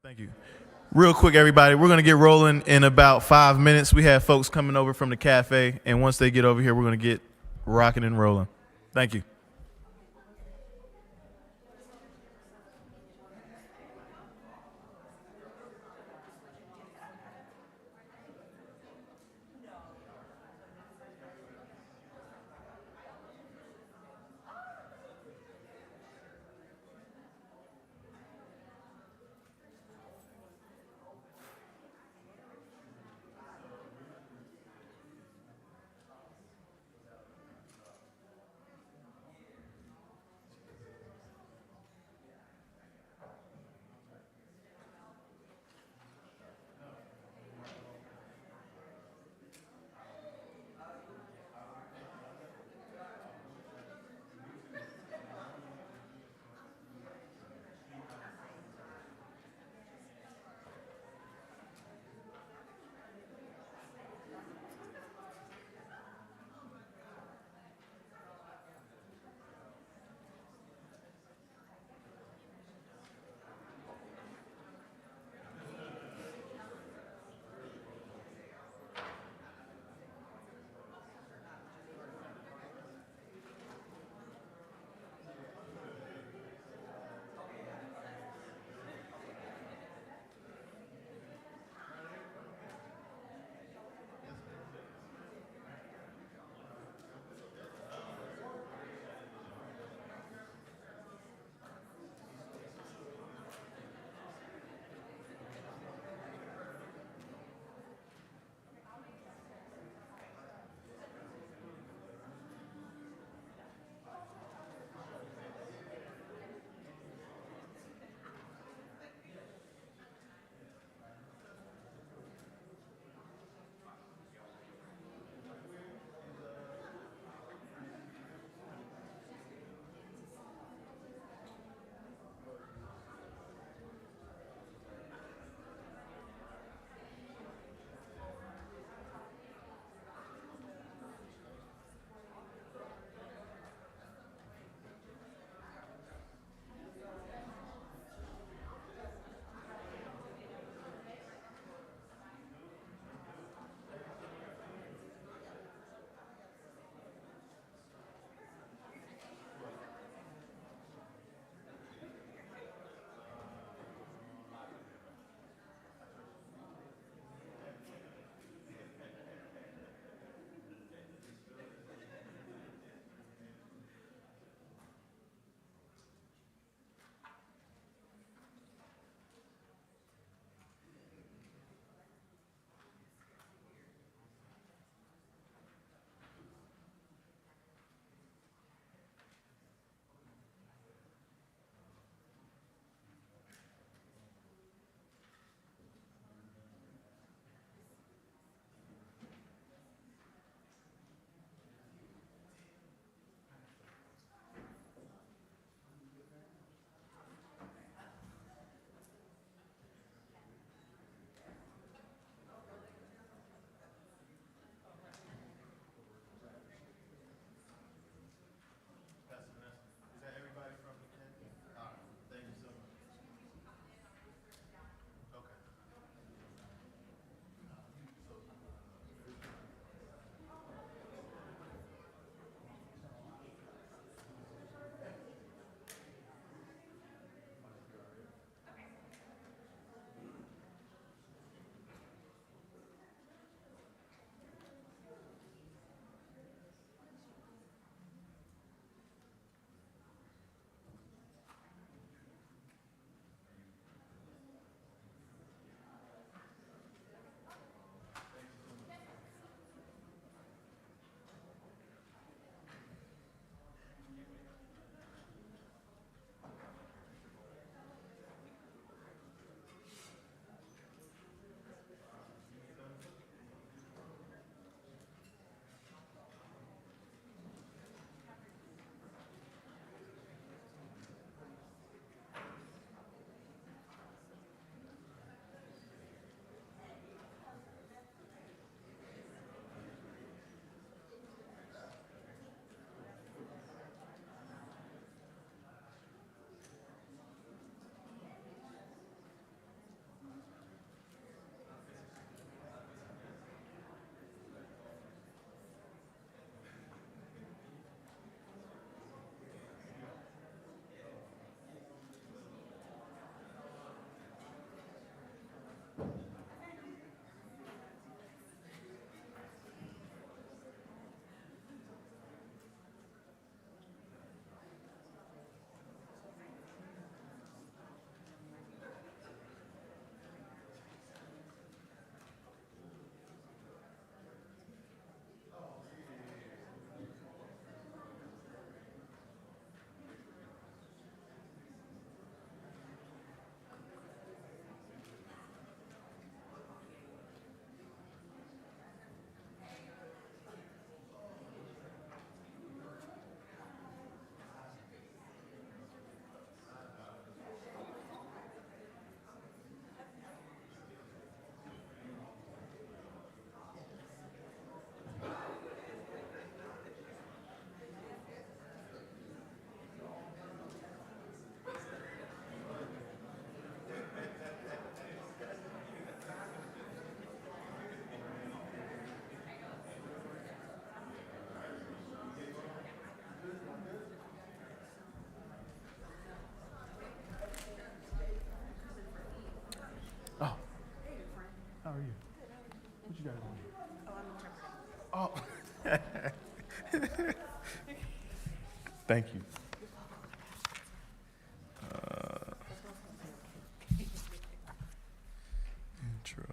Thank you. Real quick, everybody, we're going to get rolling in about 5 minutes. We have folks coming over from the cafe, and once they get over here, we're going to get rocking and rolling. Thank you. Thank you. Intro.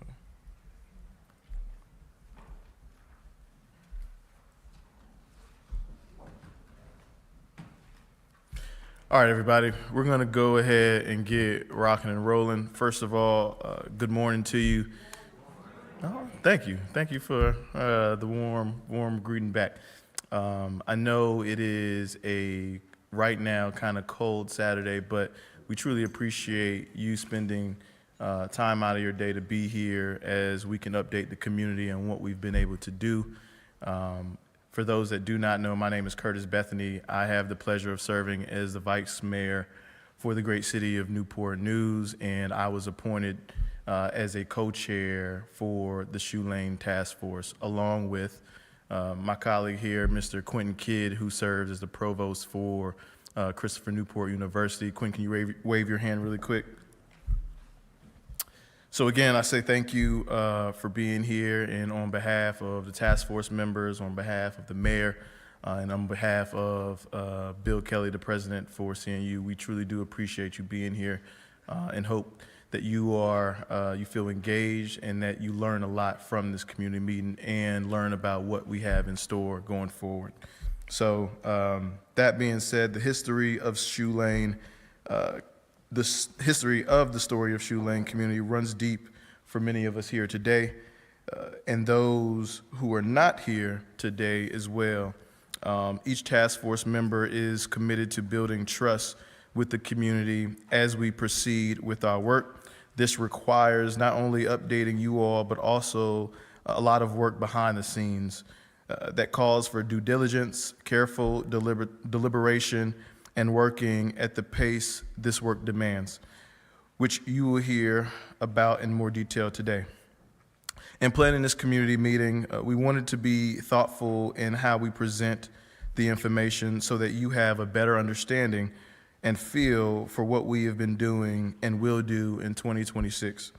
All right, everybody, we're going to go ahead and get rocking and rolling. First of all, good morning to you. Oh, thank you. Thank you for the warm greeting back. I know it is a right now kind of cold Saturday, but we truly appreciate you spending time out of your day to be here as we can update the community on what we've been able to do. For those that do not know, my name is Curtis Bethany. I have the pleasure of serving as the Vice Mayor for the great city of Newport News, and I was appointed as a co-chair for the Shoe Lane Task Force, along with my colleague here, Mr. Quentin Kidd, who serves as the provost for Christopher Newport University. Quentin, can you wave your hand really quick? So again, I say thank you for being here, and on behalf of the task force members, on behalf of the mayor, and on behalf of Bill Kelly, the president for CNU, we truly do appreciate you being here and hope that you feel engaged and that you learn a lot from this community meeting and learn about what we have in store going forward. So that being said, the history of Shoe Lane, the history of the story of Shoe Lane community runs deep for many of us here today, and those who are not here today as well. Each task force member is committed to building trust with the community as we proceed with our work. This requires not only updating you all, but also a lot of work behind the scenes that calls for due diligence, careful deliberation, and working at the pace this work demands, which you will hear about in more detail today. In planning this community meeting, we wanted to be thoughtful in how we present the information so that you have a better understanding and feel for what we have been doing and will do in 2026.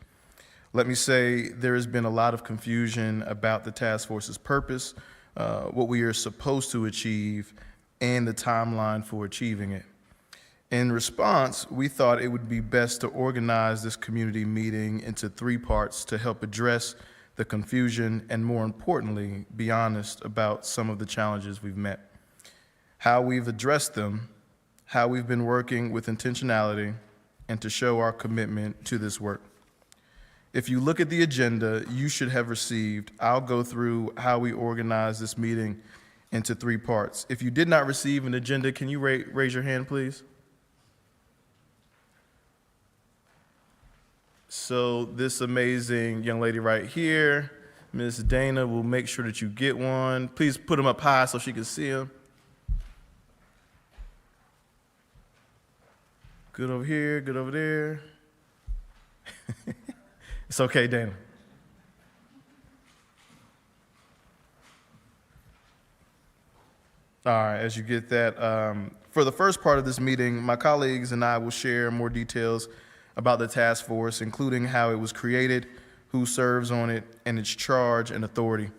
Let me say there has been a lot of confusion about the task force's purpose, what we are supposed to achieve, and the timeline for achieving it. In response, we thought it would be best to organize this community meeting into 3 parts to help address the confusion and, more importantly, be honest about some of the challenges we've met, how we've addressed them, how we've been working with intentionality, and to show our commitment to this work. If you look at the agenda you should have received, I'll go through how we organize this meeting into 3 parts. If you did not receive an agenda, can you raise your hand, please? So this amazing young lady right here, Ms. Dana, will make sure that you get one. Please put them up high so she can see them. Good over here, good over there. It's okay, Dana. All right, as you get that, for the first part of this meeting, my colleagues and I will share more details about the task force, including how it was created, who serves on it, and its charge and authority.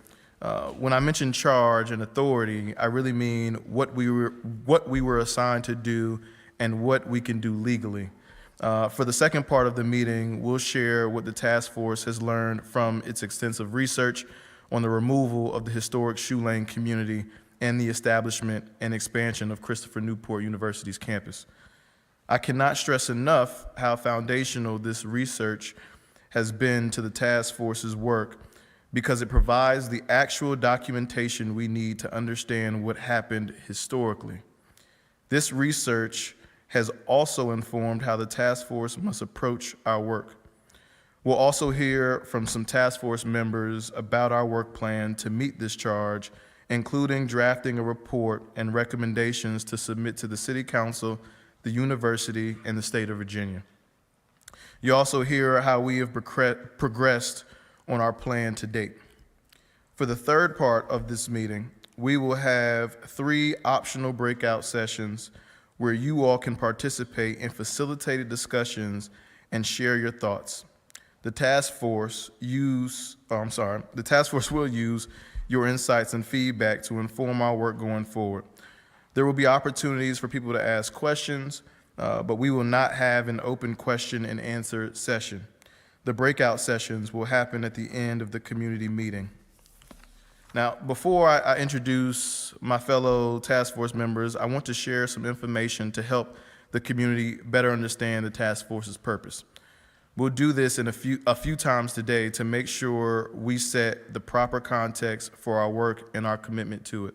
When I mention charge and authority, I really mean what we were assigned to do and what we can do legally. For the second part of the meeting, we'll share what the task force has learned from its extensive research on the removal of the historic Shoe Lane community and the establishment and expansion of Christopher Newport University's campus. I cannot stress enough how foundational this research has been to the task force's work because it provides the actual documentation we need to understand what happened historically. This research has also informed how the task force must approach our work. We'll also hear from some task force members about our work plan to meet this charge, including drafting a report and recommendations to submit to the City Council, the university, and the state of Virginia. You also hear how we have progressed on our plan to date. For the third part of this meeting, we will have 3 optional breakout sessions where you all can participate in facilitated discussions and share your thoughts. The task force will use your insights and feedback to inform our work going forward. There will be opportunities for people to ask questions, but we will not have an open question and answer session. The breakout sessions will happen at the end of the community meeting. Now, before I introduce my fellow task force members, I want to share some information to help the community better understand the task force's purpose. We'll do this in a few times today to make sure we set the proper context for our work and our commitment to it.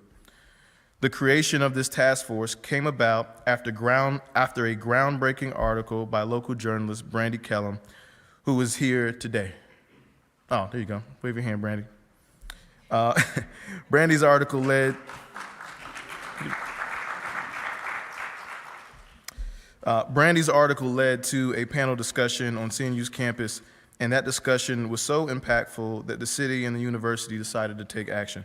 The creation of this task force came about after a groundbreaking article by local journalist Brandy Kellum, who is here today. Oh, there you go. Wave your hand, Brandy. Brandy's article led to a panel discussion on CNU's campus, and that discussion was so impactful that the city and the university decided to take action.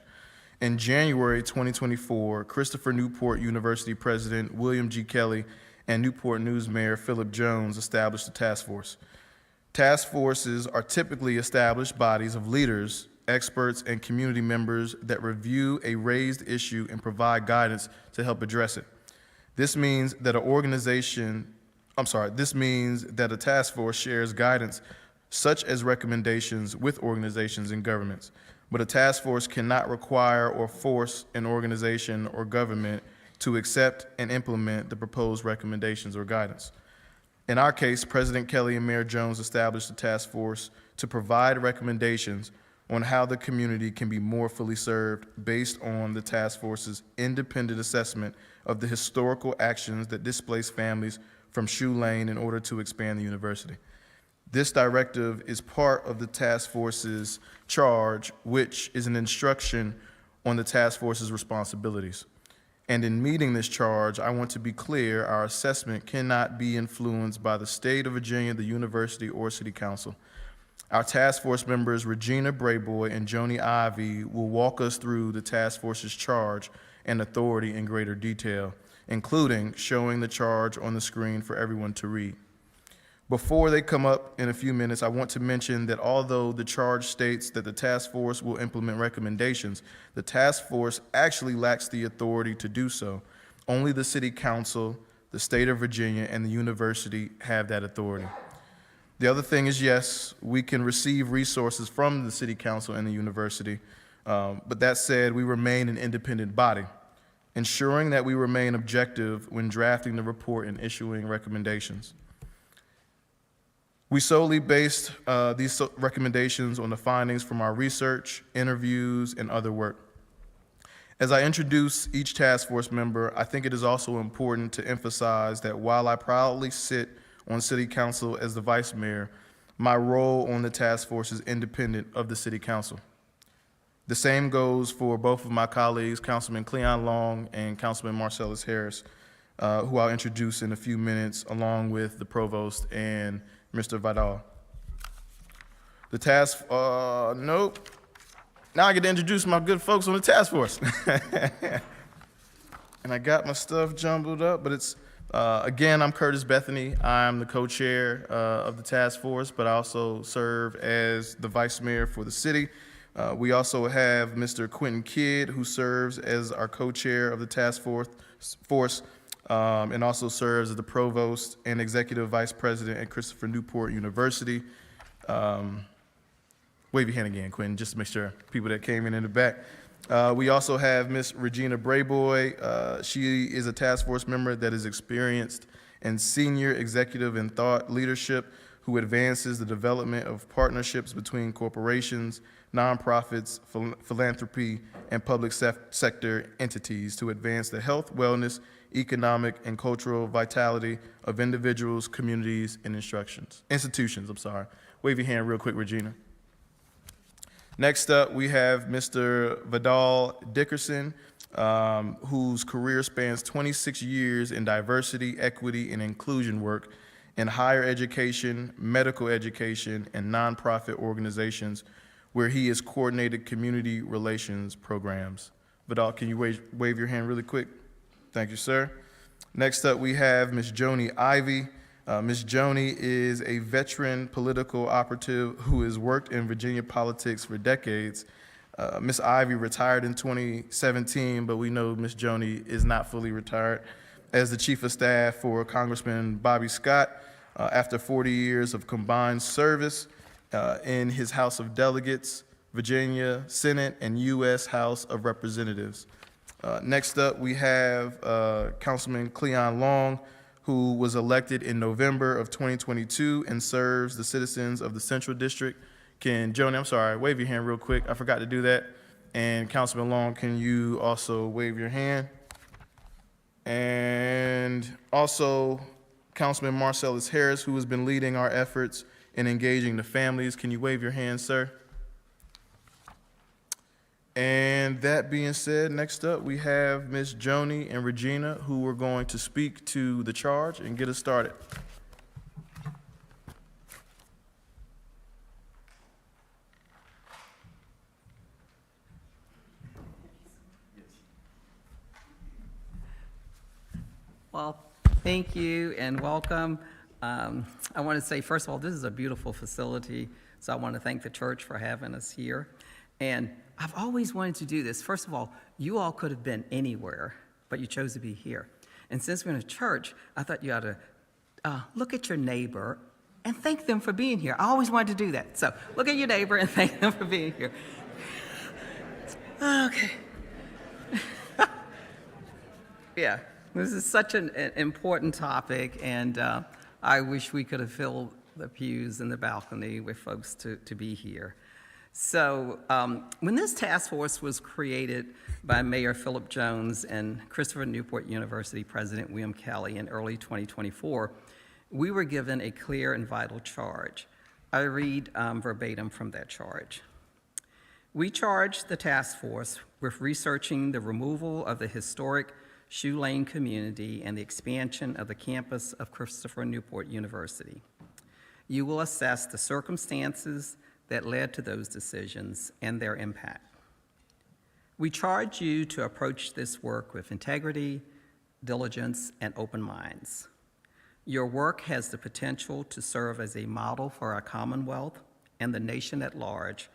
In January 2024, Christopher Newport University President William G. Kelly and Newport News Mayor Philip Jones established a task force. Task forces are typically established bodies of leaders, experts, and community members that review a raised issue and provide guidance to help address it. This means that a task force shares guidance such as recommendations with organizations and governments. But a task force cannot require or force an organization or government to accept and implement the proposed recommendations or guidance. In our case, President Kelly and Mayor Jones established a task force to provide recommendations on how the community can be more fully served based on the task force's independent assessment of the historical actions that displaced families from Shoe Lane in order to expand the university. This directive is part of the task force's charge, which is an instruction on the task force's responsibilities. And in meeting this charge, I want to be clear, our assessment cannot be influenced by the state of Virginia, the university, or city council. Our task force members, Regina Brayboy and Joni Ivey, will walk us through the task force's charge and authority in greater detail, including showing the charge on the screen for everyone to read. Before they come up in a few minutes, I want to mention that although the charge states that the task force will implement recommendations, the task force actually lacks the authority to do so. Only the city council, the state of Virginia, and the university have that authority. The other thing is, yes, we can receive resources from the city council and the university, but that said, we remain an independent body, ensuring that we remain objective when drafting the report and issuing recommendations. We solely based these recommendations on the findings from our research, interviews, and other work. As I introduce each task force member, I think it is also important to emphasize that while I proudly sit on city council as the vice mayor, my role on the task force is independent of the city council. The same goes for both of my colleagues, Councilman Cleon Long and Councilman Marcellus Harris, who I'll introduce in a few minutes, along with the provost and Mr. Vidal. The task, nope. Now I get to introduce my good folks on the task force. And I got my stuff jumbled up, but it's, again, I'm Curtis Bethany. I'm the co-chair of the task force, but I also serve as the vice mayor for the city. We also have Mr. Quentin Kidd, who serves as our co-chair of the task force, and also serves as the provost and executive vice president at Christopher Newport University. Wave your hand again, Quentin, just to make sure people that came in the back. We also have Ms. Regina Brayboy. She is a task force member that is experienced in senior executive and thought leadership, who advances the development of partnerships between corporations, nonprofits, philanthropy, and public sector entities to advance the health, wellness, economic, and cultural vitality of individuals, communities, and institutions. Wave your hand real quick, Regina. Next up, we have Mr. Vidal Dickerson, whose career spans 26 years in diversity, equity, and inclusion work in higher education, medical education, and nonprofit organizations, where he has coordinated community relations programs. Vidal, can you wave your hand really quick? Thank you, sir. Next up, we have Ms. Joni Ivey. Ms. Joni is a veteran political operative who has worked in Virginia politics for decades. Miss Ivy retired in 2017, but we know Miss Joni is not fully retired as the Chief of Staff for Congressman Bobby Scott after 40 years of combined service in his House of Delegates, Virginia Senate, and U.S. House of Representatives. Next up, we have Councilman Cleon Long, who was elected in November of 2022 and serves the citizens of the Central District. Joni, I'm sorry, wave your hand real quick. I forgot to do that. And Councilman Long, can you also wave your hand? And also, Councilman Marcellus Harris, who has been leading our efforts in engaging the families. Can you wave your hand, sir? And that being said, next up, we have Ms. Joni and Regina, who are going to speak to the charge and get us started. Well, thank you and welcome. I want to say, first of all, this is a beautiful facility, so I want to thank the church for having us here. And I've always wanted to do this. First of all, you all could have been anywhere, but you chose to be here. And since we're in a church, I thought you ought to look at your neighbor and thank them for being here. I always wanted to do that. So look at your neighbor and thank them for being here. Okay. Yeah. This is such an important topic, and I wish we could have filled the pews in the balcony with folks to be here. So when this task force was created by Mayor Philip Jones and Christopher Newport University President William Kelly in early 2024, we were given a clear and vital charge. I read verbatim from that charge. We charged the task force with researching the removal of the historic Shoe Lane community and the expansion of the campus of Christopher Newport University. You will assess the circumstances that led to those decisions and their impact. We charge you to approach this work with integrity, diligence, and open minds. Your work has the potential to serve as a model for our Commonwealth and the nation at large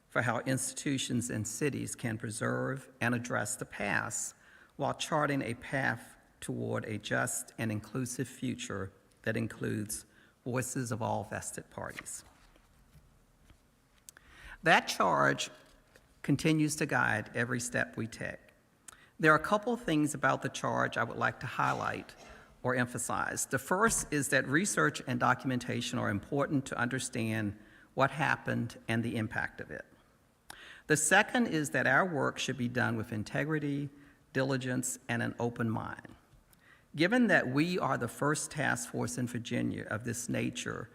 for how institutions and cities can preserve and address the past while charting a path toward a just and inclusive future that includes voices of all vested parties. That charge continues to guide every step we take. There are a couple of things about the charge I would like to highlight or emphasize. The first is that research and documentation are important to understand what happened and the impact of it. The second is that our work should be done with integrity, diligence, and an open mind. Given that we are the first task force in Virginia of this nature,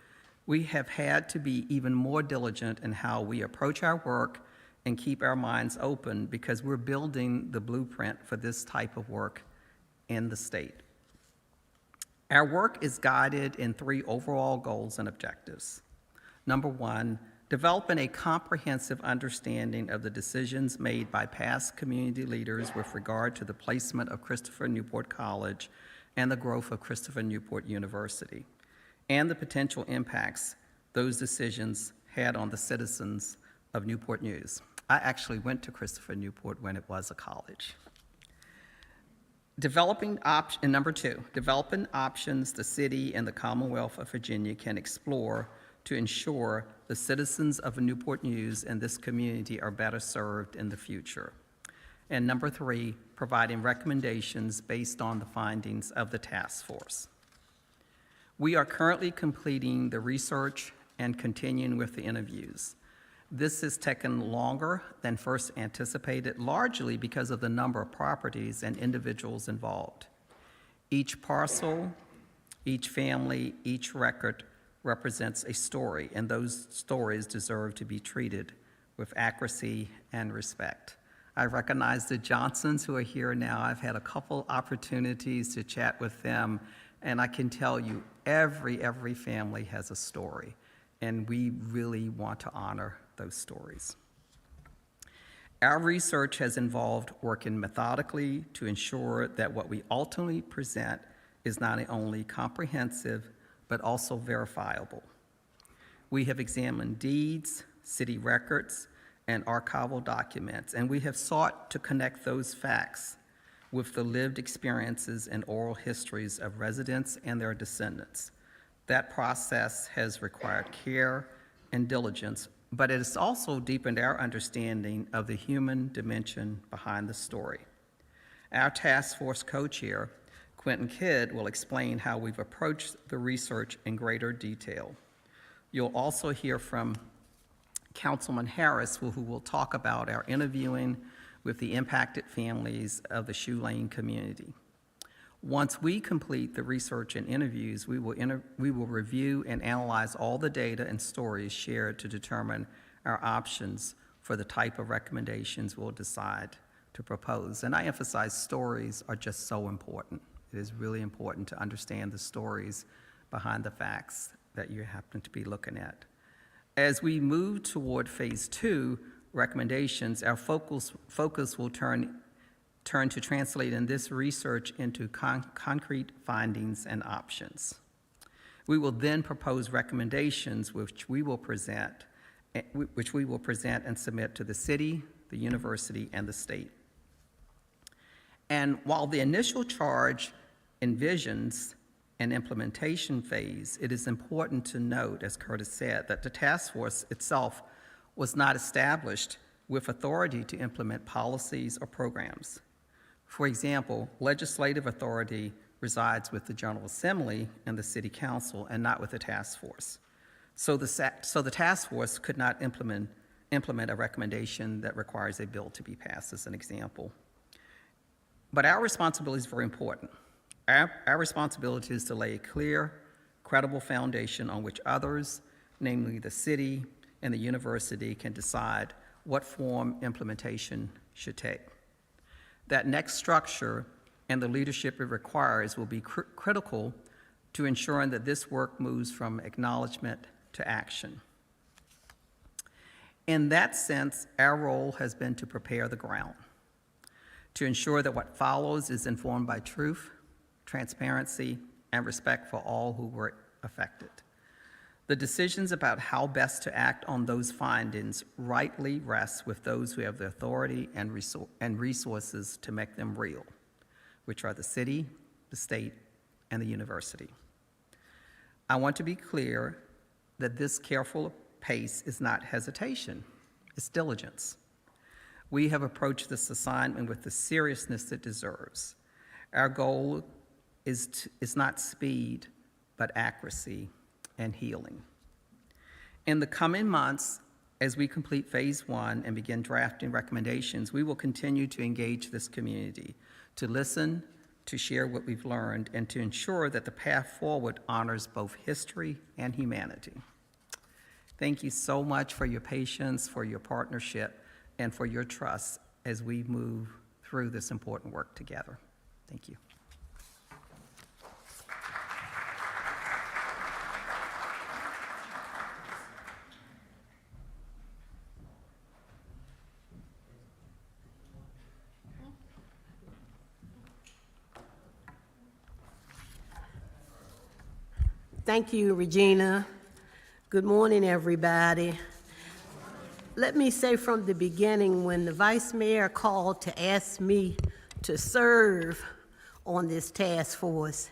we have had to be even more diligent in how we approach our work and keep our minds open because we're building the blueprint for this type of work in the state. Our work is guided in 3 overall goals and objectives. Number 1, developing a comprehensive understanding of the decisions made by past community leaders with regard to the placement of Christopher Newport College and the growth of Christopher Newport University, and the potential impacts those decisions had on the citizens of Newport News. I actually went to Christopher Newport when it was a college. And number 2, developing options the city and the Commonwealth of Virginia can explore to ensure the citizens of Newport News and this community are better served in the future. And number 3, providing recommendations based on the findings of the task force. We are currently completing the research and continuing with the interviews. This has taken longer than first anticipated, largely because of the number of properties and individuals involved. Each parcel, each family, each record represents a story, and those stories deserve to be treated with accuracy and respect. I recognize the Johnsons who are here now. I've had a couple opportunities to chat with them, and I can tell you every family has a story, and we really want to honor those stories. Our research has involved working methodically to ensure that what we ultimately present is not only comprehensive, but also verifiable. We have examined deeds, city records, and archival documents, and we have sought to connect those facts with the lived experiences and oral histories of residents and their descendants. That process has required care and diligence, but it has also deepened our understanding of the human dimension behind the story. Our task force co-chair, Quentin Kidd, will explain how we've approached the research in greater detail. You'll also hear from Councilman Harris, who will talk about our interviewing with the impacted families of the Shoe Lane community. Once we complete the research and interviews, we will review and analyze all the data and stories shared to determine our options for the type of recommendations we'll decide to propose. And I emphasize stories are just so important. It is really important to understand the stories behind the facts that you happen to be looking at. As we move toward phase 2 recommendations, our focus will turn to translating this research into concrete findings and options. We will then propose recommendations which we will present and submit to the city, the university, and the state. And while the initial charge envisions an implementation phase, it is important to note, as Curtis said, that the task force itself was not established with authority to implement policies or programs. For example, legislative authority resides with the General Assembly and the City Council and not with the task force. So the task force could not implement a recommendation that requires a bill to be passed, as an example. But our responsibility is very important. Our responsibility is to lay a clear, credible foundation on which others, namely the city and the university, can decide what form implementation should take. That next structure and the leadership it requires will be critical to ensuring that this work moves from acknowledgement to action. In that sense, our role has been to prepare the ground, to ensure that what follows is informed by truth, transparency, and respect for all who were affected. The decisions about how best to act on those findings rightly rest with those who have the authority and resources to make them real, which are the city, the state, and the university. I want to be clear that this careful pace is not hesitation, it's diligence. We have approached this assignment with the seriousness it deserves. Our goal is not speed, but accuracy and healing. In the coming months, as we complete phase 1 and begin drafting recommendations, we will continue to engage this community, to listen, to share what we've learned, and to ensure that the path forward honors both history and humanity. Thank you so much for your patience, for your partnership, and for your trust as we move through this important work together. Thank you. Thank you, Regina. Good morning, everybody. Let me say from the beginning, when the Vice Mayor called to ask me to serve on this task force,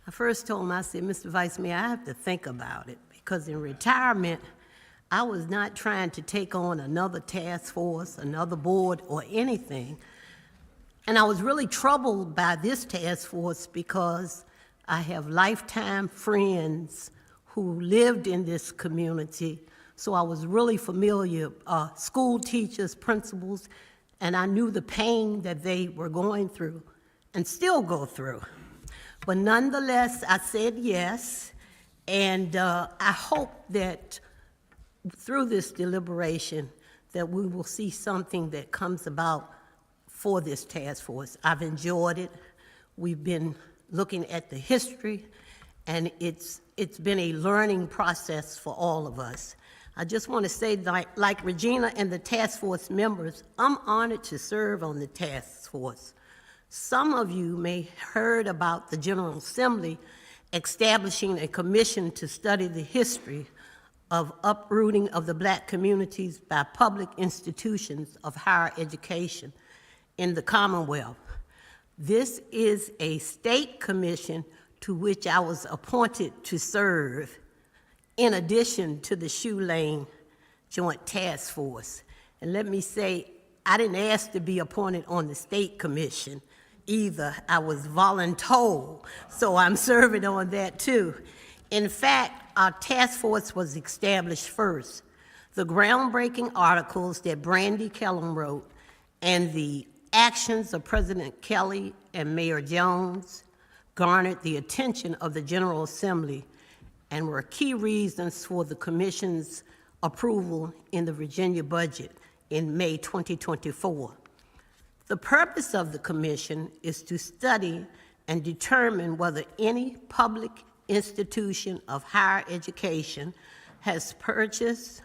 I first told him, I said, Mr. Vice Mayor, I have to think about it, because in retirement, I was not trying to take on another task force, another board, or anything. And I was really troubled by this task force because I have lifetime friends who lived in this community, so I was really familiar, school teachers, principals, and I knew the pain that they were going through and still go through. But nonetheless, I said yes, and I hope that through this deliberation that we will see something that comes about for this task force. I've enjoyed it. We've been looking at the history, and it's been a learning process for all of us. I just want to say, like Regina and the task force members, I'm honored to serve on the task force. Some of you may have heard about the General Assembly establishing a commission to study the history of uprooting of the Black communities by public institutions of higher education in the Commonwealth. This is a state commission to which I was appointed to serve, in addition to the Shoe Lane Joint Task Force. And let me say, I didn't ask to be appointed on the state commission either. I was voluntold, so I'm serving on that too. In fact, our task force was established first. The groundbreaking articles that Brandy Kellum wrote and the actions of President Kelly and Mayor Jones garnered the attention of the General Assembly and were key reasons for the Commission's approval in the Virginia budget in May 2024. The purpose of the Commission is to study and determine whether any public institution of higher education has purchased,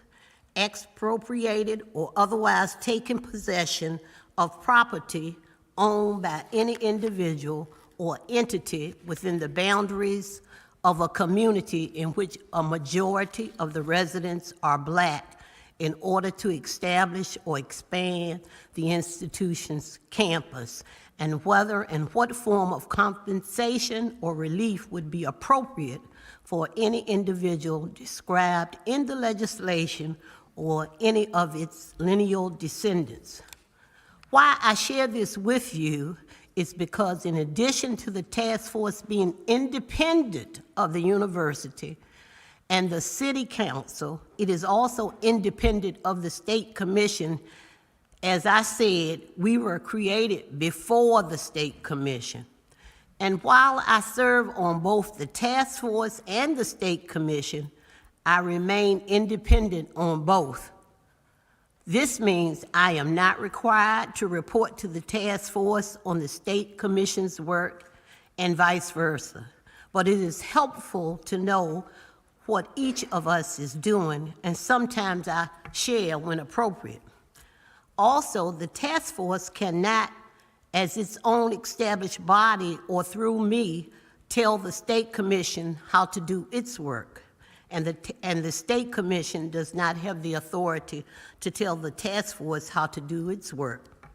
expropriated, or otherwise taken possession of property owned by any individual or entity within the boundaries of a community in which a majority of the residents are Black, in order to establish or expand the institution's campus, and whether and what form of compensation or relief would be appropriate for any individual described in the legislation or any of its lineal descendants. Why I share this with you is because in addition to the task force being independent of the university and the city council, it is also independent of the state commission. As I said, we were created before the state commission. And while I serve on both the task force and the state commission, I remain independent on both. This means I am not required to report to the task force on the state commission's work and vice versa. But it is helpful to know what each of us is doing, and sometimes I share when appropriate. Also, the task force cannot, as its own established body or through me, tell the state commission how to do its work. And the state commission does not have the authority to tell the task force how to do its work.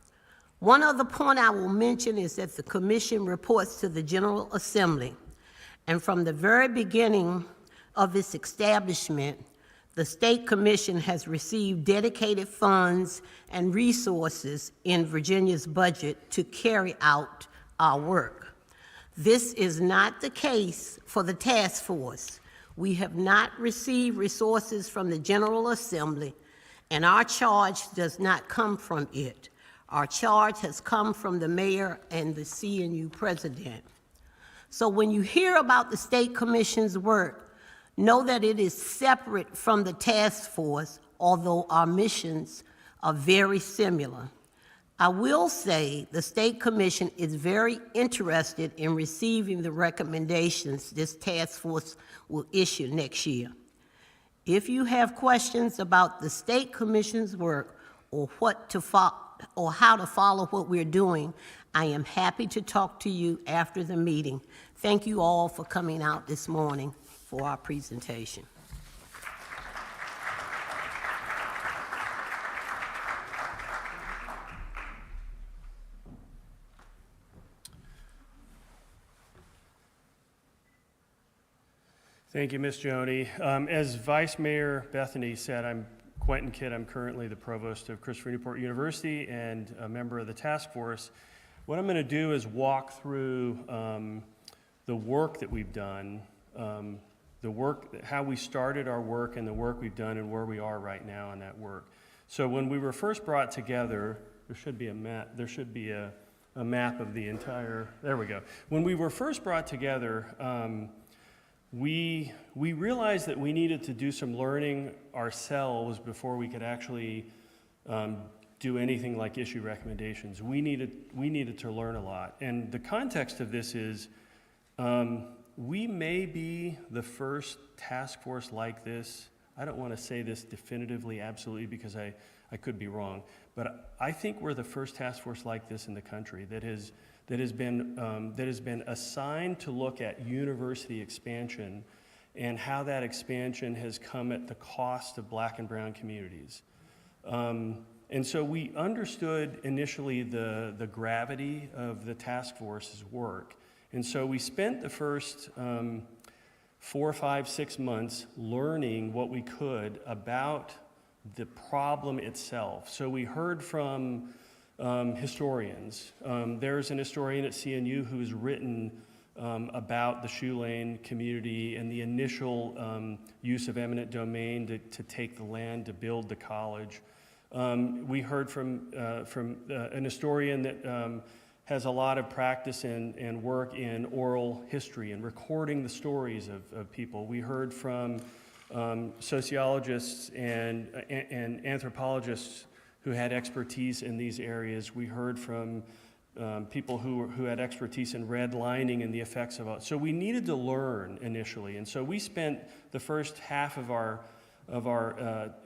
One other point I will mention is that the commission reports to the General Assembly, and from the very beginning of its establishment, the State Commission has received dedicated funds and resources in Virginia's budget to carry out our work. This is not the case for the task force. We have not received resources from the General Assembly, and our charge does not come from it. Our charge has come from the mayor and the CNU president. So when you hear about the State Commission's work, know that it is separate from the task force, although our missions are very similar. I will say the State Commission is very interested in receiving the recommendations this task force will issue next year. If you have questions about the State Commission's work or how to follow what we're doing, I am happy to talk to you after the meeting. Thank you all for coming out this morning for our presentation. Thank you, Ms. Joni. As Vice Mayor Bethany said, I'm Quentin Kidd. I'm currently the provost of Christopher Newport University and a member of the task force. What I'm going to do is walk through the work that we've done, how we started our work and the work we've done and where we are right now on that work. So when we were first brought together, there should be a map of the entire, there we go. When we were first brought together, we realized that we needed to do some learning ourselves before we could actually do anything like issue recommendations. We needed to learn a lot. And the context of this is, we may be the first task force like this. I don't want to say this definitively, absolutely, because I could be wrong. But I think we're the first task force like this in the country that has been assigned to look at university expansion and how that expansion has come at the cost of Black and brown communities. And so we understood initially the gravity of the task force's work. And so we spent the first 4, 5, 6 months learning what we could about the problem itself. So we heard from historians. There's an historian at CNU who's written about the Shoe Lane community and the initial use of eminent domain to take the land to build the college. We heard from an historian that has a lot of practice and work in oral history and recording the stories of people. We heard from sociologists and anthropologists who had expertise in these areas. We heard from people who had expertise in redlining and the effects of it. So we needed to learn initially, and so we spent the first half of our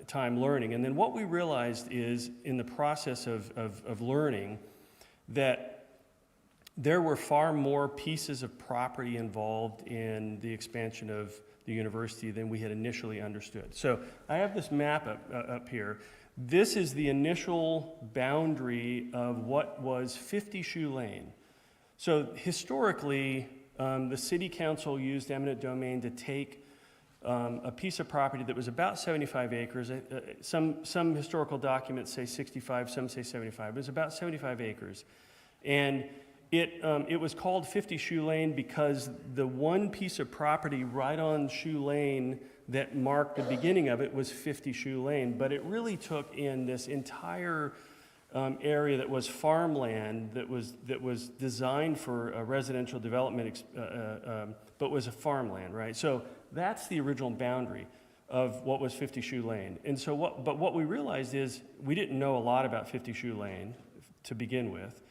time learning. And then what we realized is, in the process of learning, that there were far more pieces of property involved in the expansion of the university than we had initially understood. So I have this map up here. This is the initial boundary of what was 50 Shoe Lane. So historically, the city council used eminent domain to take a piece of property that was about 75 acres. Some historical documents say 65, some say 75. It was about 75 acres. And it was called 50 Shoe Lane because the one piece of property right on Shoe Lane that marked the beginning of it was 50 Shoe Lane. But it really took in this entire area that was farmland that was designed for a residential development, but was a farmland, right? So that's the original boundary of what was 50 Shoe Lane. And so what we realized is we didn't know a lot about 50 Shoe Lane to begin with.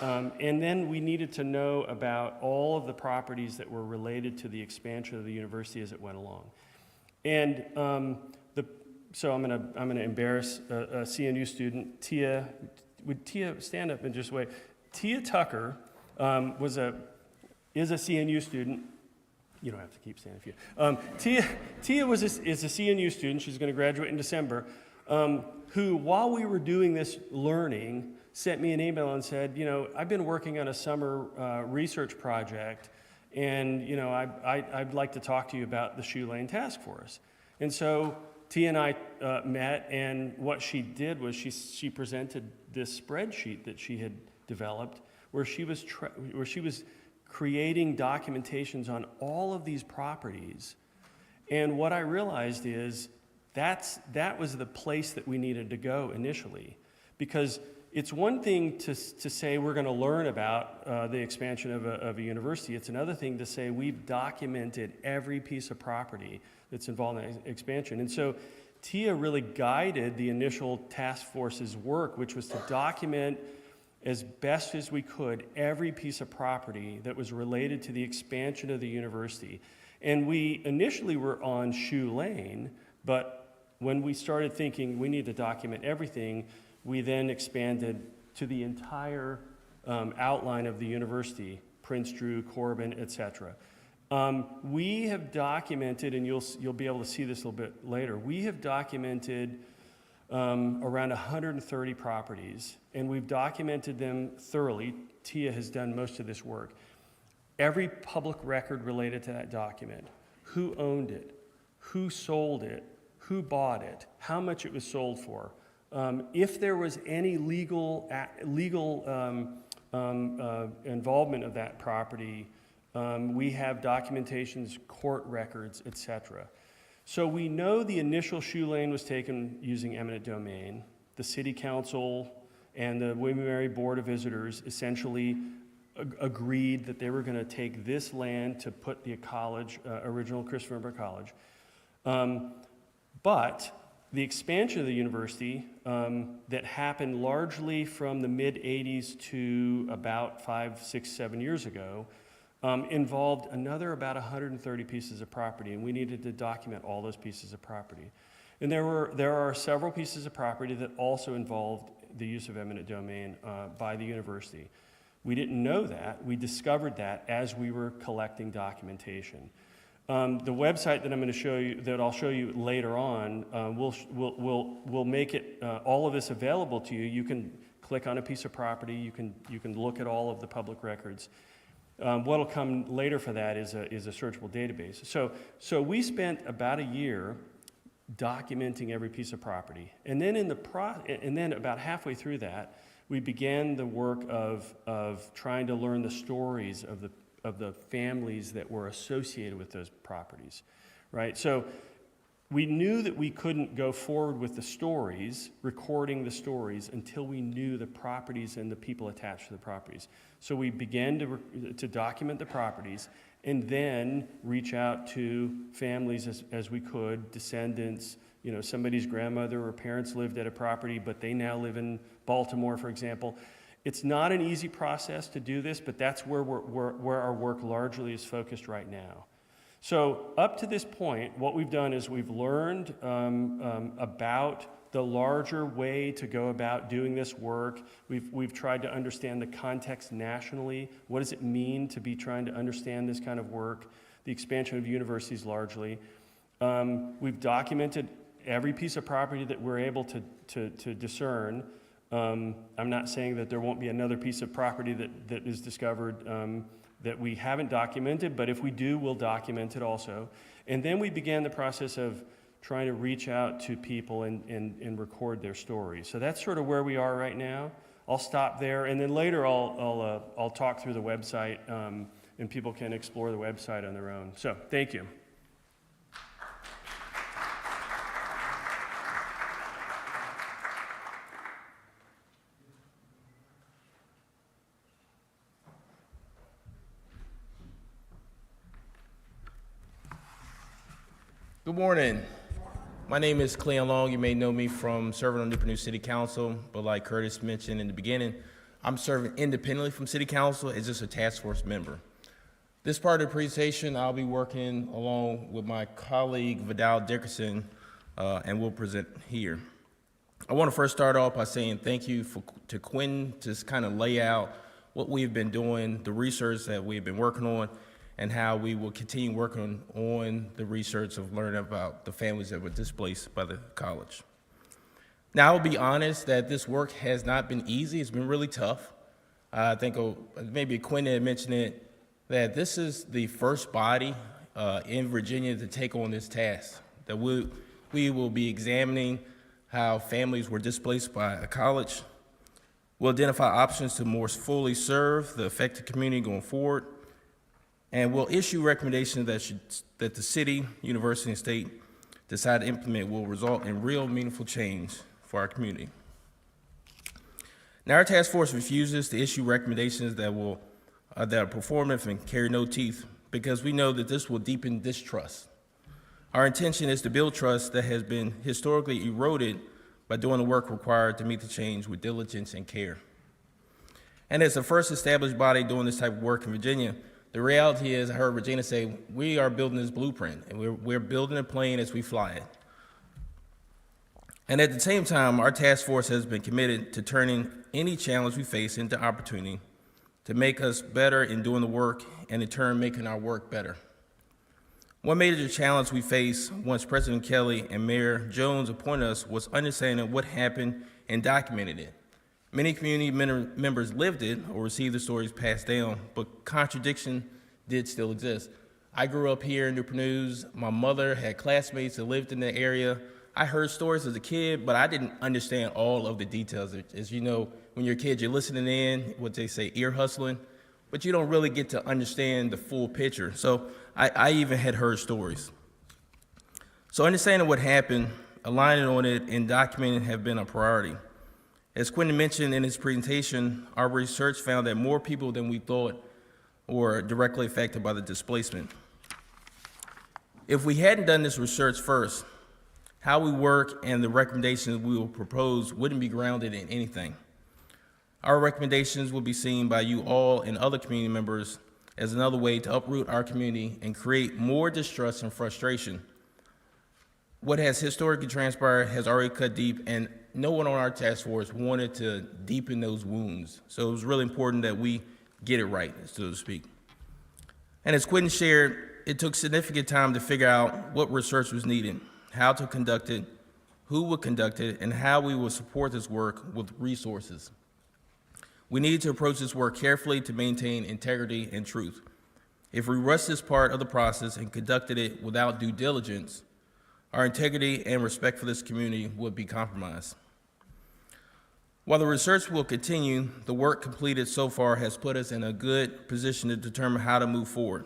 And then we needed to know about all of the properties that were related to the expansion of the university as it went along. And so I'm gonna embarrass a CNU student, Tia. Would Tia stand up and just wait? Tia Tucker is a CNU student. You don't have to keep standing if you. Tia is a CNU student. She's going to graduate in December. Who, while we were doing this learning, sent me an email and said, I've been working on a summer research project, and I'd like to talk to you about the Shoe Lane Task Force. And so Tia and I met, and what she did was she presented this spreadsheet that she had developed, where she was creating documentations on all of these properties. And what I realized is that was the place that we needed to go initially, because it's one thing to say we're going to learn about the expansion of a university. It's another thing to say we've documented every piece of property that's involved in the expansion. And so Tia really guided the initial task force's work, which was to document as best as we could every piece of property that was related to the expansion of the university. And we initially were on Shoe Lane, but when we started thinking we need to document everything, we then expanded to the entire outline of the university, Prince Drew, Corbin, etc. We have documented, and you'll be able to see this a little bit later, we have documented around 130 properties, and we've documented them thoroughly. Tia has done most of this work. Every public record related to that document, who owned it, who sold it, who bought it, how much it was sold for. If there was any legal involvement of that property, we have documentations, court records, etc. So we know the initial Shoe Lane was taken using eminent domain. The city council and the William & Mary Board of Visitors essentially agreed that they were going to take this land to put the college, original Christopher Newport College. But the expansion of the university that happened largely from the mid-'80s to about 5, 6, 7 years ago involved another about 130 pieces of property, and we needed to document all those pieces of property. And there are several pieces of property that also involved the use of eminent domain by the university. We didn't know that. We discovered that as we were collecting documentation. The website that I'm going to show you, that I'll show you later on, will make it all of this available to you. You can click on a piece of property. You can look at all of the public records. What'll come later for that is a searchable database. So we spent about a year documenting every piece of property, and then and then about halfway through that, we began the work of trying to learn the stories of the families that were associated with those properties, right? So we knew that we couldn't go forward with the stories, recording the stories, until we knew the properties and the people attached to the properties. So we began to document the properties and then reach out to families as we could, descendants. You know, somebody's grandmother or parents lived at a property, but they now live in Baltimore, for example. It's not an easy process to do this, but that's where our work largely is focused right now. So up to this point, what we've done is we've learned about the larger way to go about doing this work. We've tried to understand the context nationally. What does it mean to be trying to understand this kind of work? The expansion of universities largely. We've documented every piece of property that we're able to discern. I'm not saying that there won't be another piece of property that is discovered that we haven't documented, but if we do, we'll document it also. And then we began the process of trying to reach out to people and record their stories. So that's sort of where we are right now. I'll stop there, and then later I'll talk through the website, and people can explore the website on their own. So thank you. Good morning. My name is Cleon Long. You may know me from serving on Newport News City Council, but like Curtis mentioned in the beginning, I'm serving independently from City Council as just a task force member. This part of the presentation, I'll be working along with my colleague Vidal Dickerson, and we'll present here. I want to first start off by saying thank you to Quinn to kind of lay out what we've been doing, the research that we've been working on, and how we will continue working on the research of learning about the families that were displaced by the college. Now, I'll be honest that this work has not been easy. It's been really tough. I think maybe Quinn had mentioned it, that this is the first body in Virginia to take on this task, that we will be examining how families were displaced by a college. We'll identify options to more fully serve the affected community going forward, and we'll issue recommendations that the city, university, and state decide to implement will result in real meaningful change for our community. Now, our task force refuses to issue recommendations that are performative and carry no teeth, because we know that this will deepen distrust. Our intention is to build trust that has been historically eroded by doing the work required to meet the change with diligence and care. And as the first established body doing this type of work in Virginia, the reality is, I heard Regina say, we are building this blueprint, and we're building a plane as we fly it. And at the same time, our task force has been committed to turning any challenge we face into opportunity to make us better in doing the work, and in turn, making our work better. One major challenge we faced once President Kelly and Mayor Jones appointed us was understanding what happened and documenting it. Many community members lived it or received the stories passed down, but contradiction did still exist. I grew up here in Newport News. My mother had classmates that lived in the area. I heard stories as a kid, but I didn't understand all of the details. As you know, when you're a kid, you're listening in, what they say, ear hustling, but you don't really get to understand the full picture. So I even had heard stories. So understanding what happened, aligning on it, and documenting have been a priority. As Quentin mentioned in his presentation, our research found that more people than we thought were directly affected by the displacement. If we hadn't done this research first, how we work and the recommendations we will propose wouldn't be grounded in anything. Our recommendations will be seen by you all and other community members as another way to uproot our community and create more distrust and frustration. What has historically transpired has already cut deep, and no one on our task force wanted to deepen those wounds. So it was really important that we get it right, so to speak. And as Quentin shared, it took significant time to figure out what research was needed, how to conduct it, who would conduct it, and how we would support this work with resources. We needed to approach this work carefully to maintain integrity and truth. If we rushed this part of the process and conducted it without due diligence, our integrity and respect for this community would be compromised. While the research will continue, the work completed so far has put us in a good position to determine how to move forward.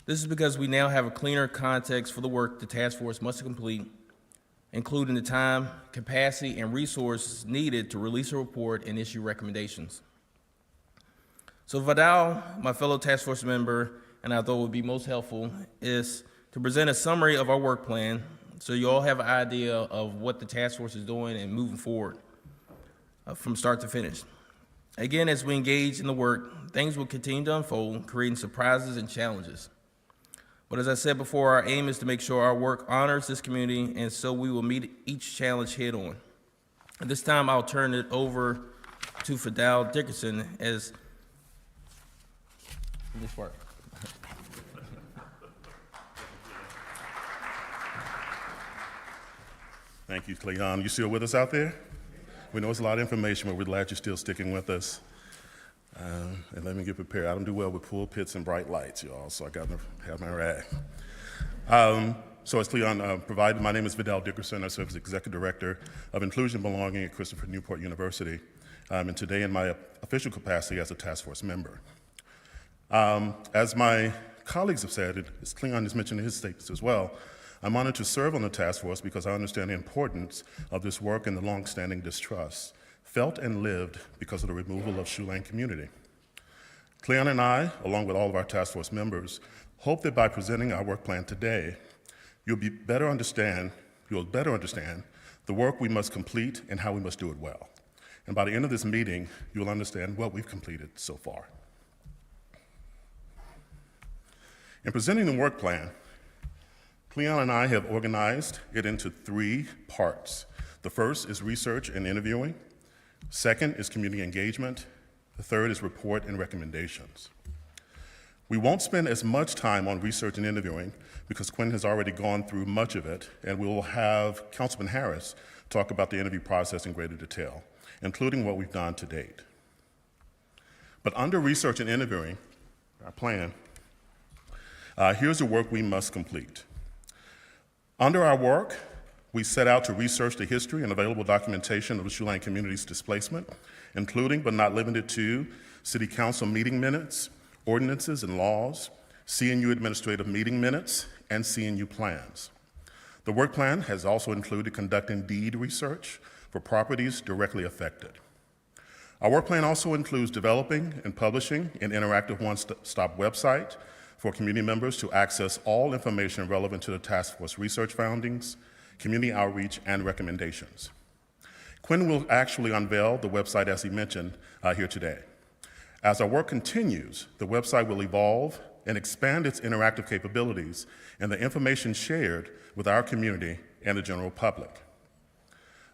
This is because we now have a cleaner context for the work the task force must complete, including the time, capacity, and resources needed to release a report and issue recommendations. So Vidal, my fellow task force member, and I thought would be most helpful, is to present a summary of our work plan so you all have an idea of what the task force is doing and moving forward from start to finish. Again, as we engage in the work, things will continue to unfold, creating surprises and challenges. But as I said before, our aim is to make sure our work honors this community, and so we will meet each challenge head on. At this time, I'll turn it over to Vidal Dickerson as this part. Thank you, Cleon. You still with us out there? We know it's a lot of information, but we're glad you're still sticking with us. And let me get prepared. I don't do well with pulpits and bright lights, y'all, so I got to have my rag. So as Cleon provided, my name is Vidal Dickerson. I serve as Executive Director of Inclusion and Belonging at Christopher Newport University, and today in my official capacity as a task force member. As my colleagues have said, as Cleon has mentioned in his statements as well, I'm honored to serve on the task force because I understand the importance of this work and the longstanding distrust felt and lived because of the removal of Shoe Lane community. Cleon and I, along with all of our task force members, hope that by presenting our work plan today, you'll better understand the work we must complete and how we must do it well. And by the end of this meeting, you'll understand what we've completed so far. In presenting the work plan, Cleon and I have organized it into 3 parts. The first is research and interviewing. Second is community engagement. The third is report and recommendations. We won't spend as much time on research and interviewing because Quinn has already gone through much of it, and we will have Councilman Harris talk about the interview process in greater detail, including what we've done to date. But under research and interviewing, our plan, here's the work we must complete. Under our work, we set out to research the history and available documentation of the Shoe Lane community's displacement, including but not limited to City Council meeting minutes, ordinances and laws, CNU administrative meeting minutes, and CNU plans. The work plan has also included conducting deed research for properties directly affected. Our work plan also includes developing and publishing an interactive one-stop website for community members to access all information relevant to the task force research findings, community outreach, and recommendations. Quinn will actually unveil the website as he mentioned here today. As our work continues, the website will evolve and expand its interactive capabilities and the information shared with our community and the general public.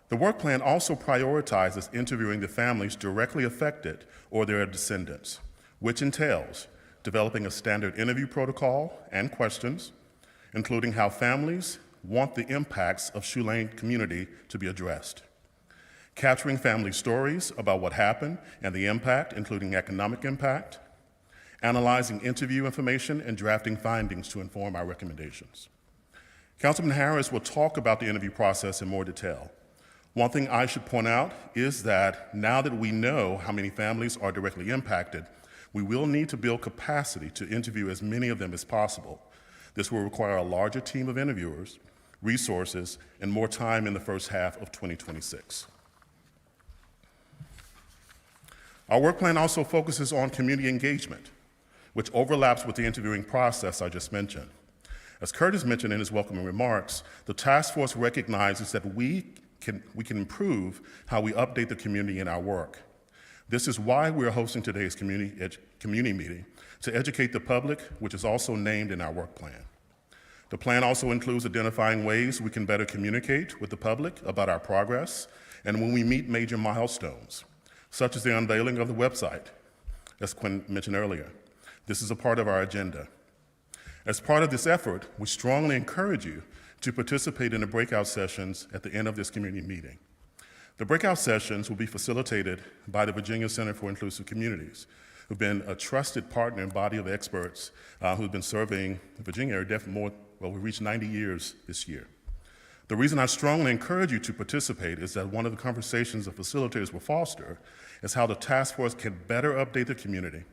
The work plan also prioritizes interviewing the families directly affected or their descendants, which entails developing a standard interview protocol and questions, including how families want the impacts of Shoe Lane community to be addressed. Capturing family stories about what happened and the impact, including economic impact, analyzing interview information, and drafting findings to inform our recommendations. Councilman Harris will talk about the interview process in more detail. One thing I should point out is that now that we know how many families are directly impacted, we will need to build capacity to interview as many of them as possible. This will require a larger team of interviewers, resources, and more time in the first half of 2026. Our work plan also focuses on community engagement, which overlaps with the interviewing process I just mentioned. As Curtis mentioned in his welcoming remarks, the task force recognizes that we can improve how we update the community in our work. This is why we are hosting today's community meeting, to educate the public, which is also named in our work plan. The plan also includes identifying ways we can better communicate with the public about our progress and when we meet major milestones, such as the unveiling of the website, as Quinn mentioned earlier. This is a part of our agenda. As part of this effort, we strongly encourage you to participate in the breakout sessions at the end of this community meeting. The breakout sessions will be facilitated by the Virginia Center for Inclusive Communities, who've been a trusted partner and body of experts who've been serving the Virginia area we reached 90 years this year. The reason I strongly encourage you to participate is that one of the conversations the facilitators will foster is how the task force can better update the community.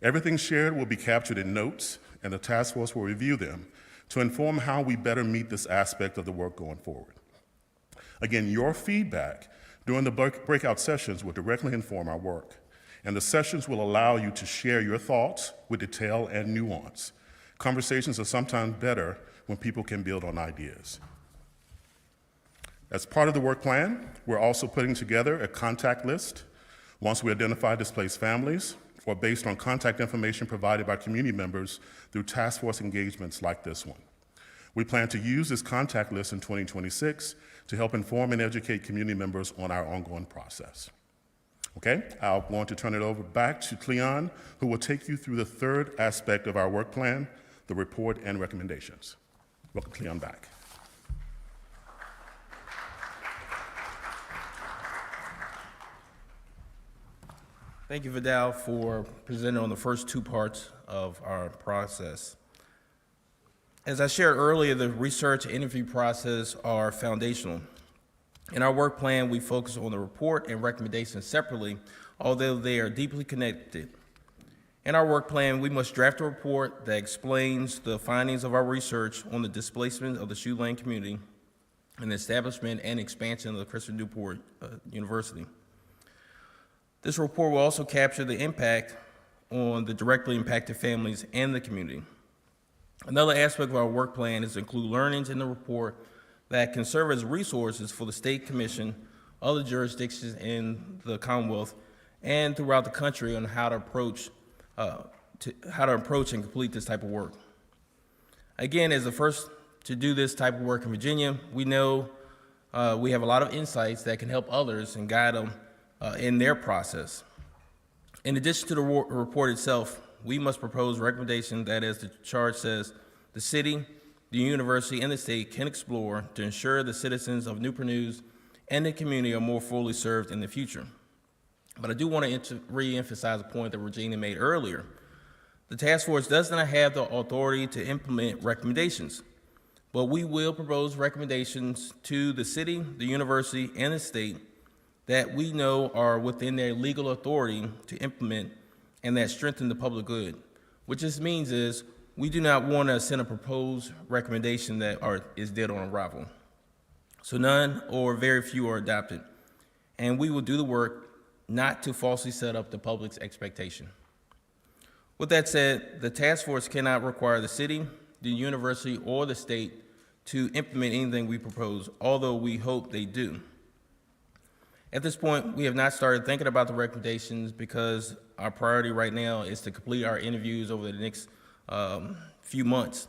Everything shared will be captured in notes, and the task force will review them to inform how we better meet this aspect of the work going forward. Again, your feedback during the breakout sessions will directly inform our work, and the sessions will allow you to share your thoughts with detail and nuance. Conversations are sometimes better when people can build on ideas. As part of the work plan, we're also putting together a contact list once we identify displaced families or based on contact information provided by community members through task force engagements like this one. We plan to use this contact list in 2026 to help inform and educate community members on our ongoing process. Okay, I want to turn it over back to Cleon, who will take you through the third aspect of our work plan, the report and recommendations. Welcome Cleon back. Thank you, Vidal, for presenting on the first two parts of our process. As I shared earlier, the research and interview process are foundational. In our work plan, we focus on the report and recommendations separately, although they are deeply connected. In our work plan, we must draft a report that explains the findings of our research on the displacement of the Shoe Lane community and the establishment and expansion of the Christopher Newport University. This report will also capture the impact on the directly impacted families and the community. Another aspect of our work plan is to include learnings in the report that can serve as resources for the State Commission, other jurisdictions in the Commonwealth, and throughout the country on how to approach and complete this type of work. Again, as the first to do this type of work in Virginia, we know we have a lot of insights that can help others and guide them in their process. In addition to the report itself, we must propose recommendations that, as the charge says, the city, the university, and the state can explore to ensure the citizens of Newport News and the community are more fully served in the future. But I do want to re-emphasize a point that Regina made earlier. The task force does not have the authority to implement recommendations, but we will propose recommendations to the city, the university, and the state that we know are within their legal authority to implement and that strengthen the public good. What this means is we do not want to send a proposed recommendation that is dead on arrival. So none or very few are adopted. And we will do the work not to falsely set up the public's expectation. With that said, the task force cannot require the city, the university, or the state to implement anything we propose, although we hope they do. At this point, we have not started thinking about the recommendations because our priority right now is to complete our interviews over the next few months.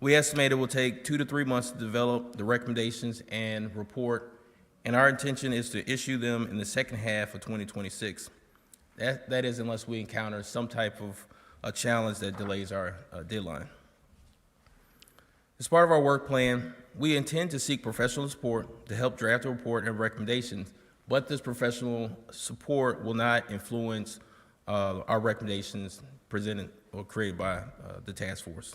We estimate it will take 2 to 3 months to develop the recommendations and report, and our intention is to issue them in the second half of 2026. That is unless we encounter some type of a challenge that delays our deadline. As part of our work plan, we intend to seek professional support to help draft the report and recommendations, but this professional support will not influence our recommendations presented or created by the task force.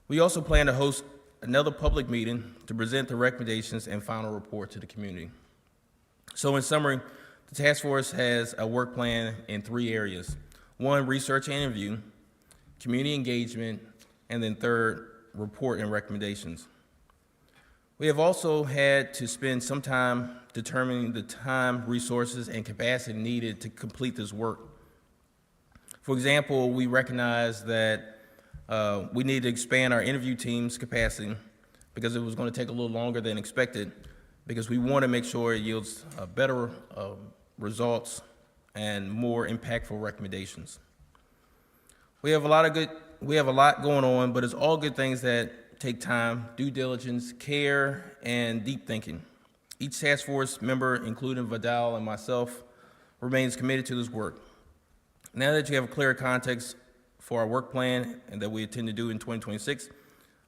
We also plan to host another public meeting to present the recommendations and final report to the community. So in summary, the task force has a work plan in 3 areas. 1, research and interview, community engagement, and then 3rd, report and recommendations. We have also had to spend some time determining the time, resources, and capacity needed to complete this work. For example, we recognize that we need to expand our interview team's capacity because it was going to take a little longer than expected because we want to make sure it yields better results and more impactful recommendations. We have a lot going on, but it's all good things that take time, due diligence, care, and deep thinking. Each task force member, including Vidal and myself, remains committed to this work. Now that you have a clearer context for our work plan and that we intend to do in 2026.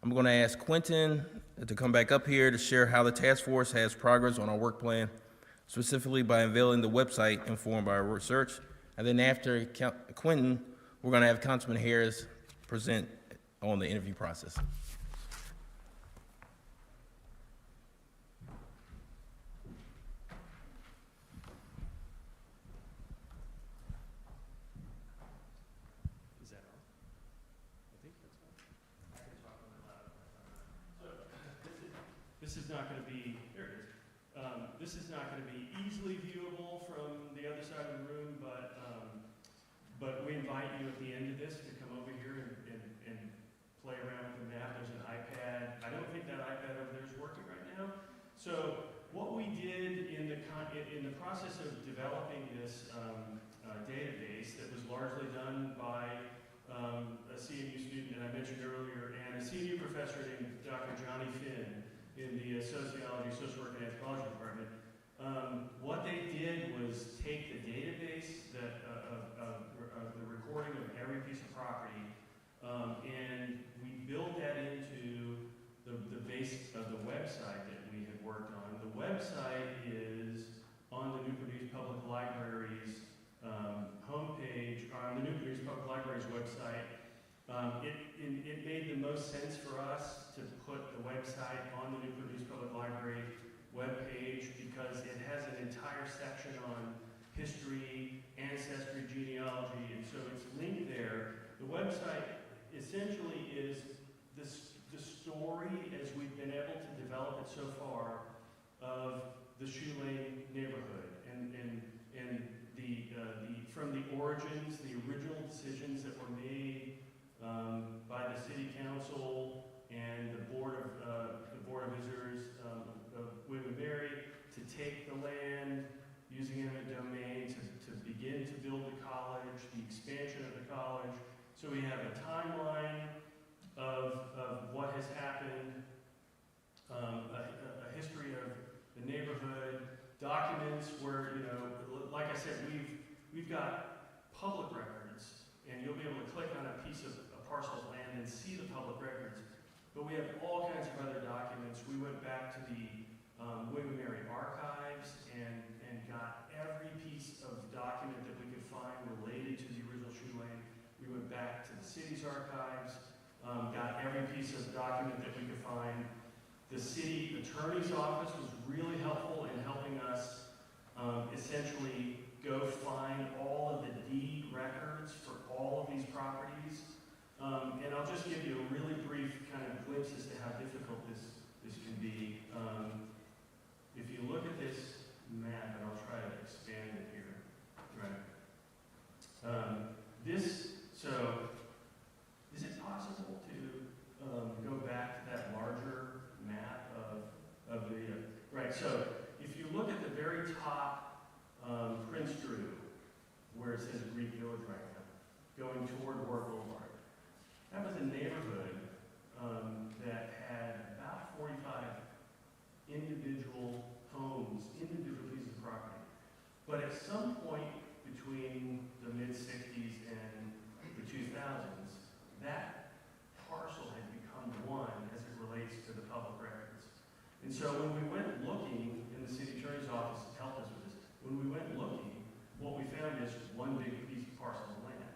I'm going to ask Quentin to come back up here to share how the task force has progress on our work plan, specifically by unveiling the website informed by our research. And then after Quentin, we're going to have Councilman Harris present on the interview process. Is that on? I think that's on. I can talk a little louder. So this is not going to be, there it is. This is not going to be easily viewable from the other side of the room, but we invite you at the end of this to come over here and play around with the map. There's an iPad. I don't think that iPad over there is working right now. So what we did in the process of developing this database that was largely done by a CMU student that I mentioned earlier and a CMU professor named Dr. Johnny Finn in the Sociology, Social Work, and Anthropology department. What they did was take the database of the recording of every piece of property, and we built that into the base of the website that we had worked on. The website is on the Newport News Public Library's homepage, on the Newport News Public Library's website. It made the most sense for us to put the website on the Newport News Public Library webpage because it has an entire section on history, ancestry, genealogy, and so it's linked there. The website essentially is the story as we've been able to develop it so far of the Shoe Lane neighborhood and from the origins, the original decisions that were made by the city council and the board of visitors of William and Mary to take the land using eminent domain to begin to build the college, the expansion of the college. So we have a timeline of what has happened, a history of the neighborhood, documents where, like I said, we've got public records, and you'll be able to click on a piece of a parcel of land and see the public records. But we have all kinds of other documents. We went back to the William and Mary archives and got every piece of document that we could find related to the original Shoe Lane. We went back to the city's archives, got every piece of document that we could find. The city attorney's office was really helpful in helping us essentially go find all of the deed records for all of these properties. And I'll just give you a really brief kind of glimpse as to how difficult this can be. If you look at this map, and I'll try to expand it here, right? So is it possible to go back to that larger map of the, right, so if you look at the very top, Prince Drew, where it says Greek Village right now, going toward War Boulevard, that was a neighborhood that had about 45 individual homes, individual pieces of property. But at some point between the mid-60s and the 2000s, that parcel had become one as it relates to the public records. And so when we went looking, and the city attorney's office helped us with this, when we went looking, what we found is one big piece of parcel of land.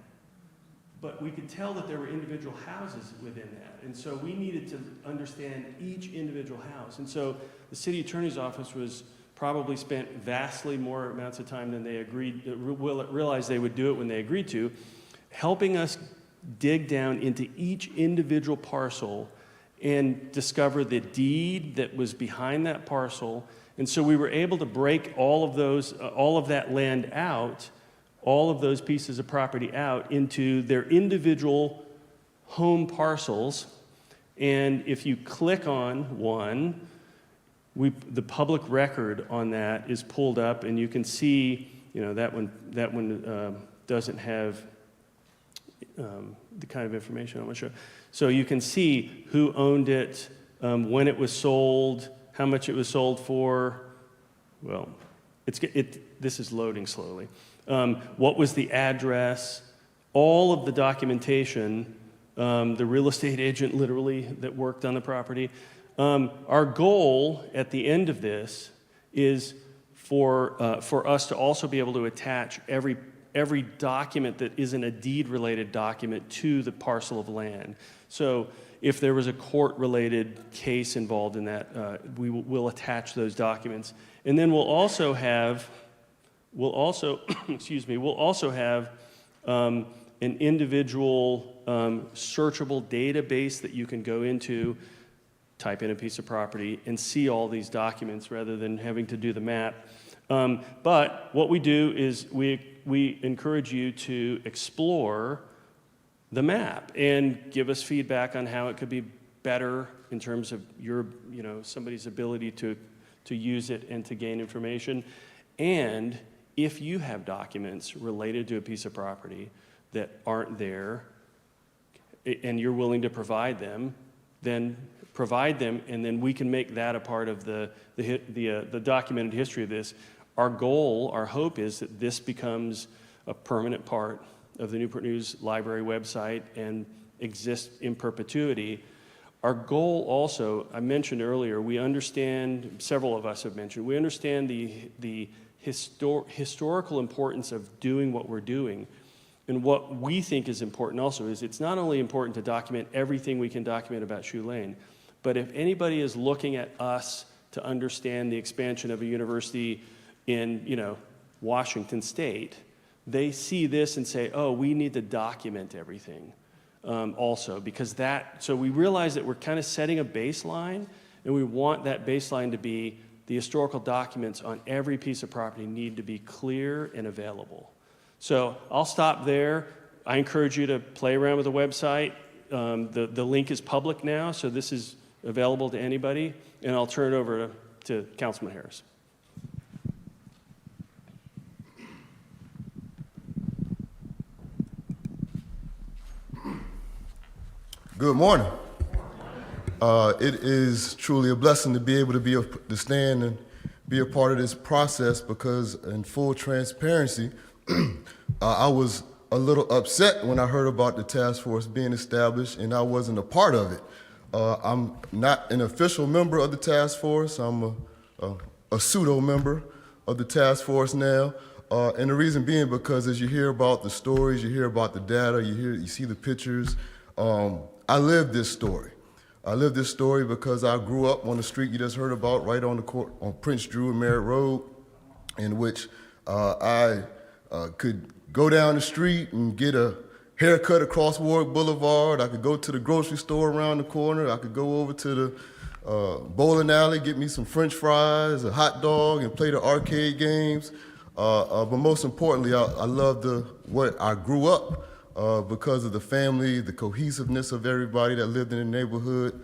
But we could tell that there were individual houses within that. And so we needed to understand each individual house. And so the city attorney's office was probably spent vastly more amounts of time than they realized they would do it when they agreed to, helping us dig down into each individual parcel and discover the deed that was behind that parcel. And so we were able to break all of that land out, all of those pieces of property out into their individual home parcels. And if you click on one, the public record on that is pulled up, and you can see, that one doesn't have the kind of information I'm going to show. So you can see who owned it, when it was sold, how much it was sold for. Well, this is loading slowly. What was the address? all of the documentation, the real estate agent literally that worked on the property. Our goal at the end of this is for us to also be able to attach every document that isn't a deed-related document to the parcel of land. So if there was a court-related case involved in that, we'll attach those documents. And then we'll also have, excuse me, we'll also have an individual searchable database that you can go into, type in a piece of property, and see all these documents rather than having to do the map. But what we do is we encourage you to explore the map and give us feedback on how it could be better in terms of your, somebody's ability to use it and to gain information. And if you have documents related to a piece of property that aren't there and you're willing to provide them, then provide them, and then we can make that a part of the documented history of this. Our goal, our hope is that this becomes a permanent part of the Newport News Library website and exists in perpetuity. Our goal also, I mentioned earlier, we understand, several of us have mentioned, we understand the historical importance of doing what we're doing. And what we think is important also is it's not only important to document everything we can document about Shoe Lane, but if anybody is looking at us to understand the expansion of a university in, Washington State, they see this and say, oh, we need to document everything also, because so we realize that we're kind of setting a baseline, and we want that baseline to be the historical documents on every piece of property need to be clear and available. So I'll stop there. I encourage you to play around with the website. The link is public now, so this is available to anybody, and I'll turn it over to Councilman Harris. Good morning. It is truly a blessing to be able to stand and be a part of this process, because in full transparency, I was a little upset when I heard about the task force being established and I wasn't a part of it. I'm not an official member of the task force. I'm a pseudo member of the task force now. And the reason being because as you hear about the stories, you hear about the data, you see the pictures, I live this story. I live this story because I grew up on the street you just heard about, right on Prince Drew and Merritt Road, in which I could go down the street and get a haircut across Warwick Boulevard. I could go to the grocery store around the corner. I could go over to the bowling alley, get me some French fries, a hot dog, and play the arcade games. But most importantly, I love what I grew up because of the family, the cohesiveness of everybody that lived in the neighborhood,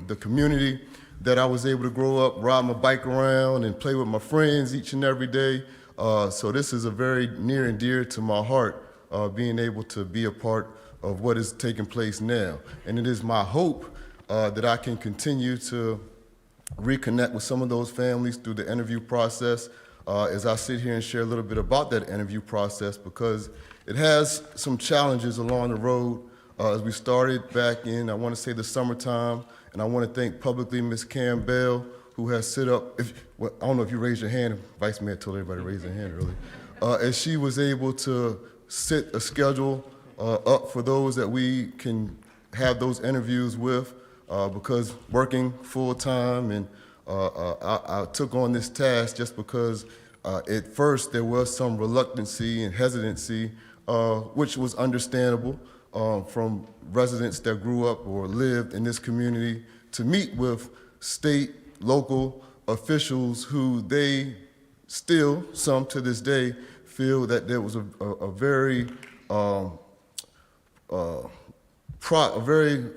the community that I was able to grow up, ride my bike around and play with my friends each and every day. So this is a very near and dear to my heart, being able to be a part of what is taking place now. And it is my hope that I can continue to reconnect with some of those families through the interview process as I sit here and share a little bit about that interview process, because it has some challenges along the road. As we started back in, I want to say the summertime, and I want to thank publicly Ms. Campbell, who has set up, I don't know if you raised your hand, Vice Mayor told everybody to raise their hand early, and she was able to set a schedule up for those that we can have those interviews with, because working full time, and I took on this task just because at first there was some reluctancy and hesitancy, which was understandable from residents that grew up or lived in this community, to meet with state, local officials who they still, some to this day, feel that there was a very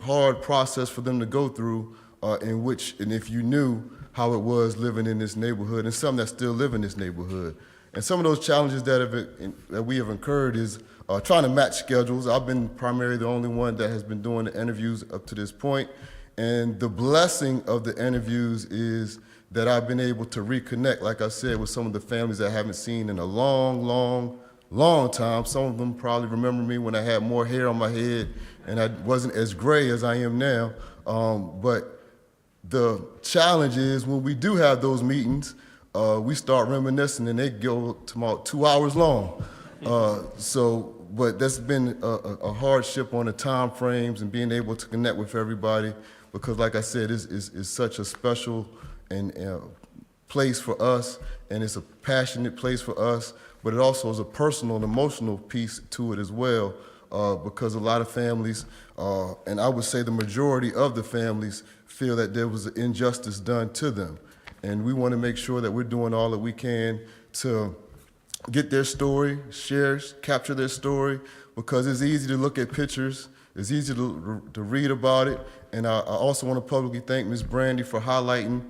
hard process for them to go through, in which, and if you knew how it was living in this neighborhood, and some that still live in this neighborhood. And some of those challenges that we have incurred is trying to match schedules. I've been primarily the only one that has been doing the interviews up to this point. And the blessing of the interviews is that I've been able to reconnect, like I said, with some of the families that I haven't seen in a long, long long time. Some of them probably remember me when I had more hair on my head and I wasn't as gray as I am now. But the challenge is when we do have those meetings, we start reminiscing and they go to about 2 hours long. But that's been a hardship on the time frames and being able to connect with everybody because, like I said, it's such a special and place for us, and it's a passionate place for us, but it also is a personal and emotional piece to it as well because a lot of families, and I would say the majority of the families, feel that there was an injustice done to them. And we want to make sure that we're doing all that we can to get their story, capture their story, because it's easy to look at pictures, it's easy to read about it, and I also want to publicly thank Ms. Brandy for highlighting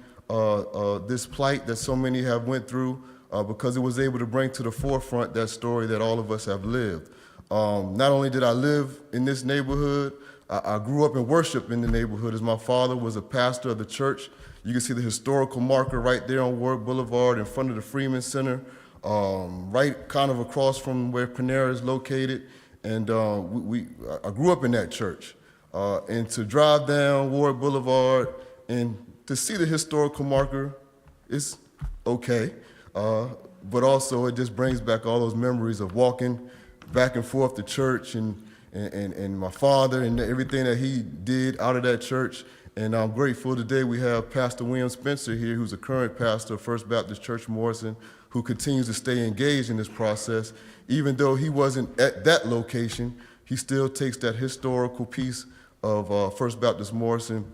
this plight that so many have went through because it was able to bring to the forefront that story that all of us have lived. Not only did I live in this neighborhood, I grew up and worshiped in the neighborhood as my father was a pastor of the church. You can see the historical marker right there on Warwick Boulevard in front of the Freeman Center, right kind of across from where Panera is located. And I grew up in that church. And to drive down Warwick Boulevard and to see the historical marker is okay. But also it just brings back all those memories of walking back and forth to church and my father and everything that he did out of that church. And I'm grateful today we have Pastor William Spencer here, who's a current pastor of First Baptist Church Morrison, who continues to stay engaged in this process. Even though he wasn't at that location, he still takes that historical piece of First Baptist Morrison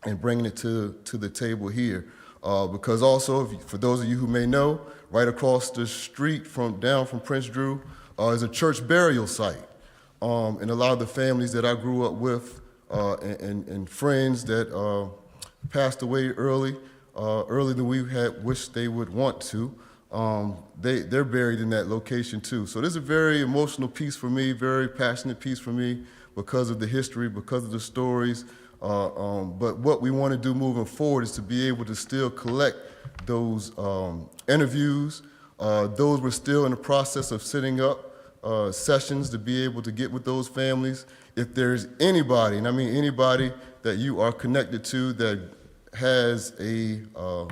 and bringing it to the table here. Because also, for those of you who may know, right across the street down from Prince Drew is a church burial site. And a lot of the families that I grew up with and friends that passed away earlier than we had wished they would want to, they're buried in that location too. So this is a very emotional piece for me, very passionate piece for me because of the history, because of the stories. But what we want to do moving forward is to be able to still collect those interviews. Those we're still in the process of setting up sessions to be able to get with those families. If there's anybody, and I mean anybody that you are connected to that has a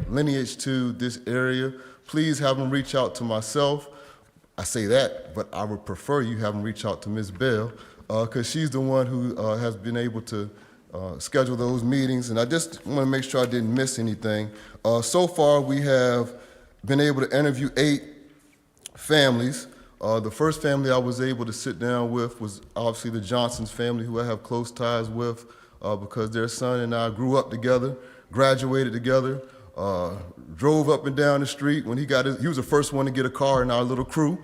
lineage to this area, please have them reach out to myself. I say that, but I would prefer you have them reach out to Ms. Bell because she's the one who has been able to schedule those meetings, and I just want to make sure I didn't miss anything. So far, we have been able to interview 8 families. The first family I was able to sit down with was obviously the Johnson's family, who I have close ties with because their son and I grew up together, graduated together, drove up and down the street. When he was the first one to get a car in our little crew,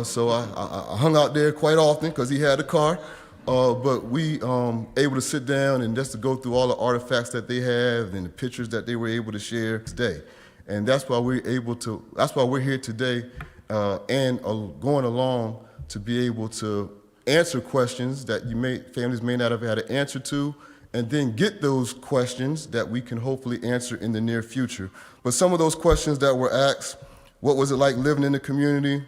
so I hung out there quite often because he had a car. But we able to sit down and just to go through all the artifacts that they have and the pictures that they were able to share today. And that's why we're here today and going along to be able to answer questions that families may not have had an answer to, and then get those questions that we can hopefully answer in the near future. But some of those questions that were asked: what was it like living in the community?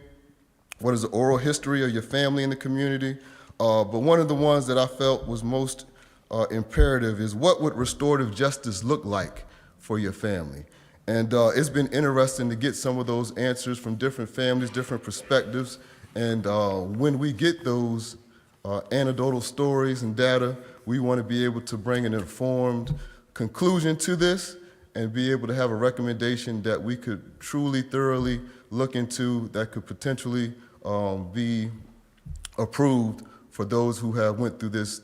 What is the oral history of your family in the community? But one of the ones that I felt was most imperative is, what would restorative justice look like for your family? And it's been interesting to get some of those answers from different families, different perspectives. And when we get those anecdotal stories and data, we want to be able to bring an informed conclusion to this and be able to have a recommendation that we could truly, thoroughly look into that could potentially be approved for those who have went through this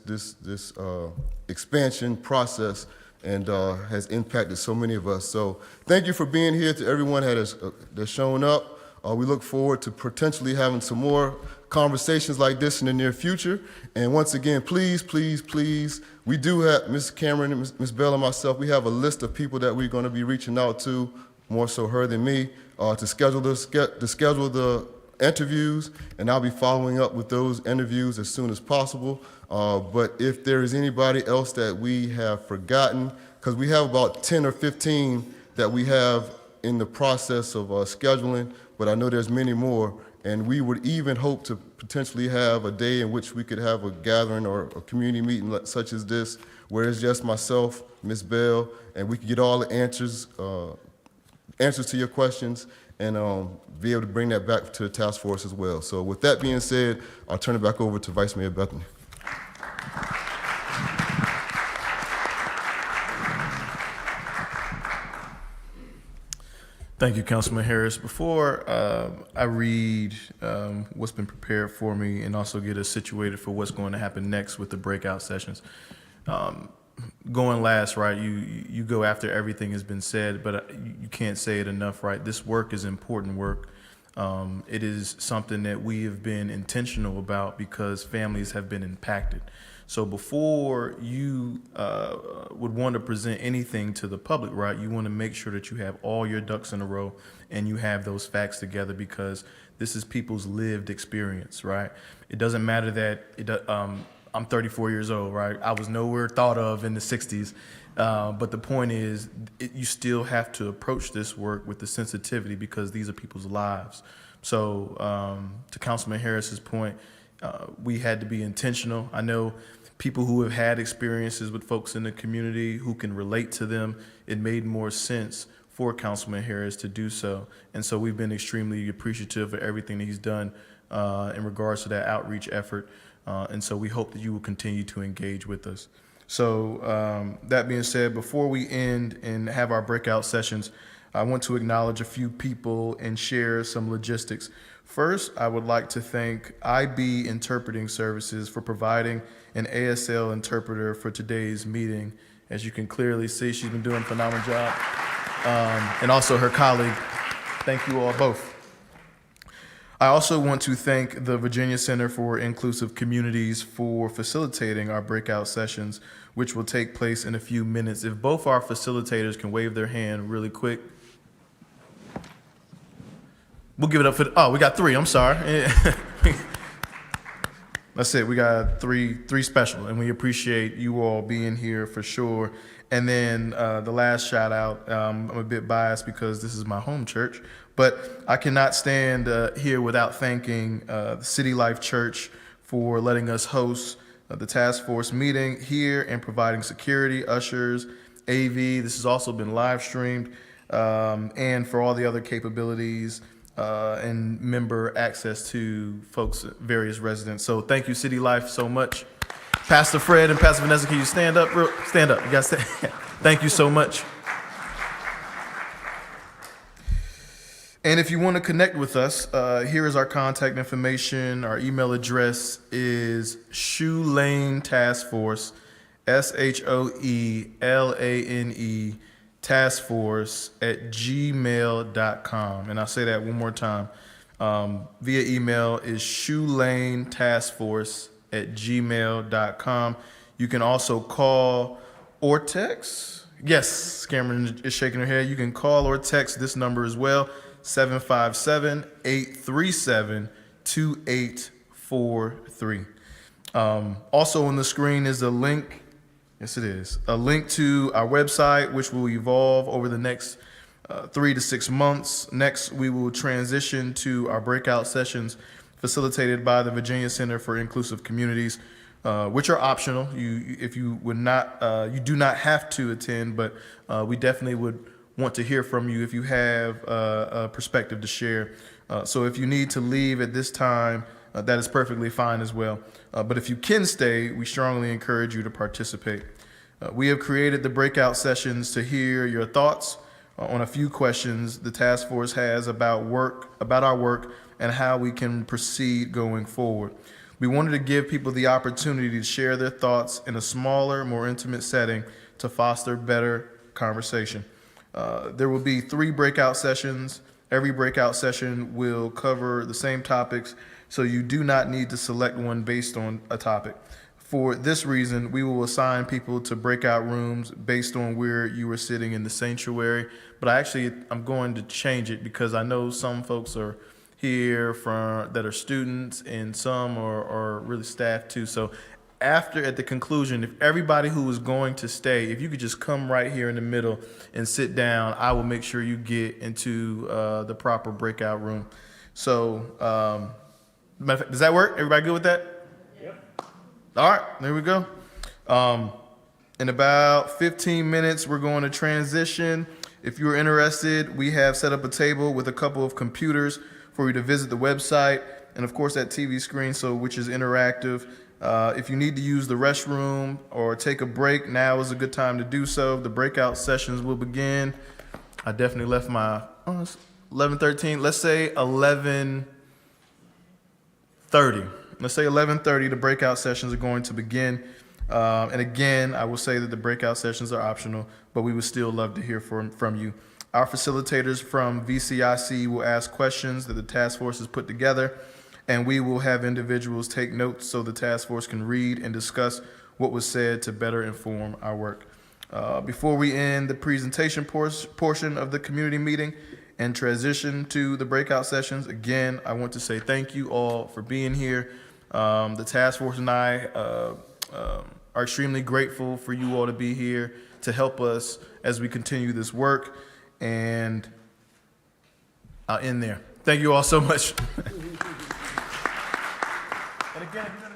expansion process and has impacted so many of us. So thank you for being here. To everyone that's shown up, we look forward to potentially having some more conversations like this in the near future. And once again, please, please, please, we do have, Ms. Cameron and Ms. Bell and myself, we have a list of people that we're going to be reaching out to, more so her than me, to schedule the interviews, and I'll be following up with those interviews as soon as possible. But if there is anybody else that we have forgotten, because we have about 10 or 15 that we have in the process of scheduling, but I know there's many more, And we would even hope to potentially have a day in which we could have a gathering or a community meeting such as this, where it's just myself, Ms. Bell, and we could get all the answers to your questions and be able to bring that back to the task force as well. So with that being said, I'll turn it back over to Vice Mayor Bethany. Thank you, Councilman Harris. Before I read what's been prepared for me and also get us situated for what's going to happen next with the breakout sessions, going last, right, you go after everything has been said, but you can't say it enough, right? This work is important work. It is something that we have been intentional about because families have been impacted. So before you would want to present anything to the public, right, you want to make sure that you have all your ducks in a row and you have those facts together because this is people's lived experience, right? It doesn't matter that I'm 34 years old, right? I was nowhere thought of in the 60s. But the point is, you still have to approach this work with the sensitivity because these are people's lives. So to Councilman Harris's point, we had to be intentional. I know people who have had experiences with folks in the community who can relate to them. It made more sense for Councilman Harris to do so. And so we've been extremely appreciative of everything that he's done in regards to that outreach effort. And so we hope that you will continue to engage with us. So that being said, before we end and have our breakout sessions, I want to acknowledge a few people and share some logistics. First, I would like to thank IB Interpreting Services for providing an ASL interpreter for today's meeting. As you can clearly see, she's been doing a phenomenal job. And also her colleague. Thank you all both. I also want to thank the Virginia Center for Inclusive Communities for facilitating our breakout sessions, which will take place in a few minutes. If both our facilitators can wave their hand really quick. We'll give it up for, we got three, I'm sorry. That's it, we got three special, and we appreciate you all being here for sure. And then the last shout out, I'm a bit biased because this is my home church, but I cannot stand here without thanking City Life Church for letting us host the task force meeting here and providing security, ushers, AV. This has also been live streamed, and for all the other capabilities and member access to folks, various residents. So thank you, City Life, so much. Pastor Fred and Pastor Vanessa, can you stand up? Stand up. You guys stand. Thank you so much. And if you want to connect with us, here is our contact information. Our email address is Shoe Lane Task Force, SHOELANE Task Force @gmail.com. And I'll say that one more time. Via email is Shoe Lane Task Force @gmail.com. You can also call or text. Yes, Cameron is shaking her head. You can call or text this number as well, 757-837-2843. Also on the screen is a link. Yes, it is. A link to our website, which will evolve over the next 3 to 6 months. Next, we will transition to our breakout sessions facilitated by the Virginia Center for Inclusive Communities, which are optional. If you would not, you do not have to attend, but we definitely would want to hear from you if you have a perspective to share. So if you need to leave at this time, that is perfectly fine as well. But if you can stay, we strongly encourage you to participate. We have created the breakout sessions to hear your thoughts on a few questions the task force has about our work, and how we can proceed going forward. We wanted to give people the opportunity to share their thoughts in a smaller, more intimate setting to foster better conversation. There will be 3 breakout sessions. Every breakout session will cover the same topics, so you do not need to select one based on a topic. For this reason, we will assign people to breakout rooms based on where you are sitting in the sanctuary. But I'm going to change it because I know some folks are here that are students, and some are really staff too. So at the conclusion, if everybody who is going to stay, if you could just come right here in the middle and sit down, I will make sure you get into the proper breakout room. So, matter of fact, does that work? Everybody good with that? Yep. All right, there we go. In about 15 minutes, we're going to transition. If you're interested, we have set up a table with a couple of computers for you to visit the website, and of course that TV screen, which is interactive. If you need to use the restroom or take a break, now is a good time to do so. The breakout sessions will begin. I definitely left my 11:13. Let's say 11:30. Let's say 11:30. The breakout sessions are going to begin. And again, I will say that the breakout sessions are optional, but we would still love to hear from you. Our facilitators from VCIC will ask questions that the task force has put together, and we will have individuals take notes so the task force can read and discuss what was said to better inform our work. Before we end the presentation portion of the community meeting and transition to the breakout sessions, again, I want to say thank you all for being here. The task force and I are extremely grateful for you all to be here to help us as we continue this work. And I'll end there. Thank you all so much. And again, if you're gonna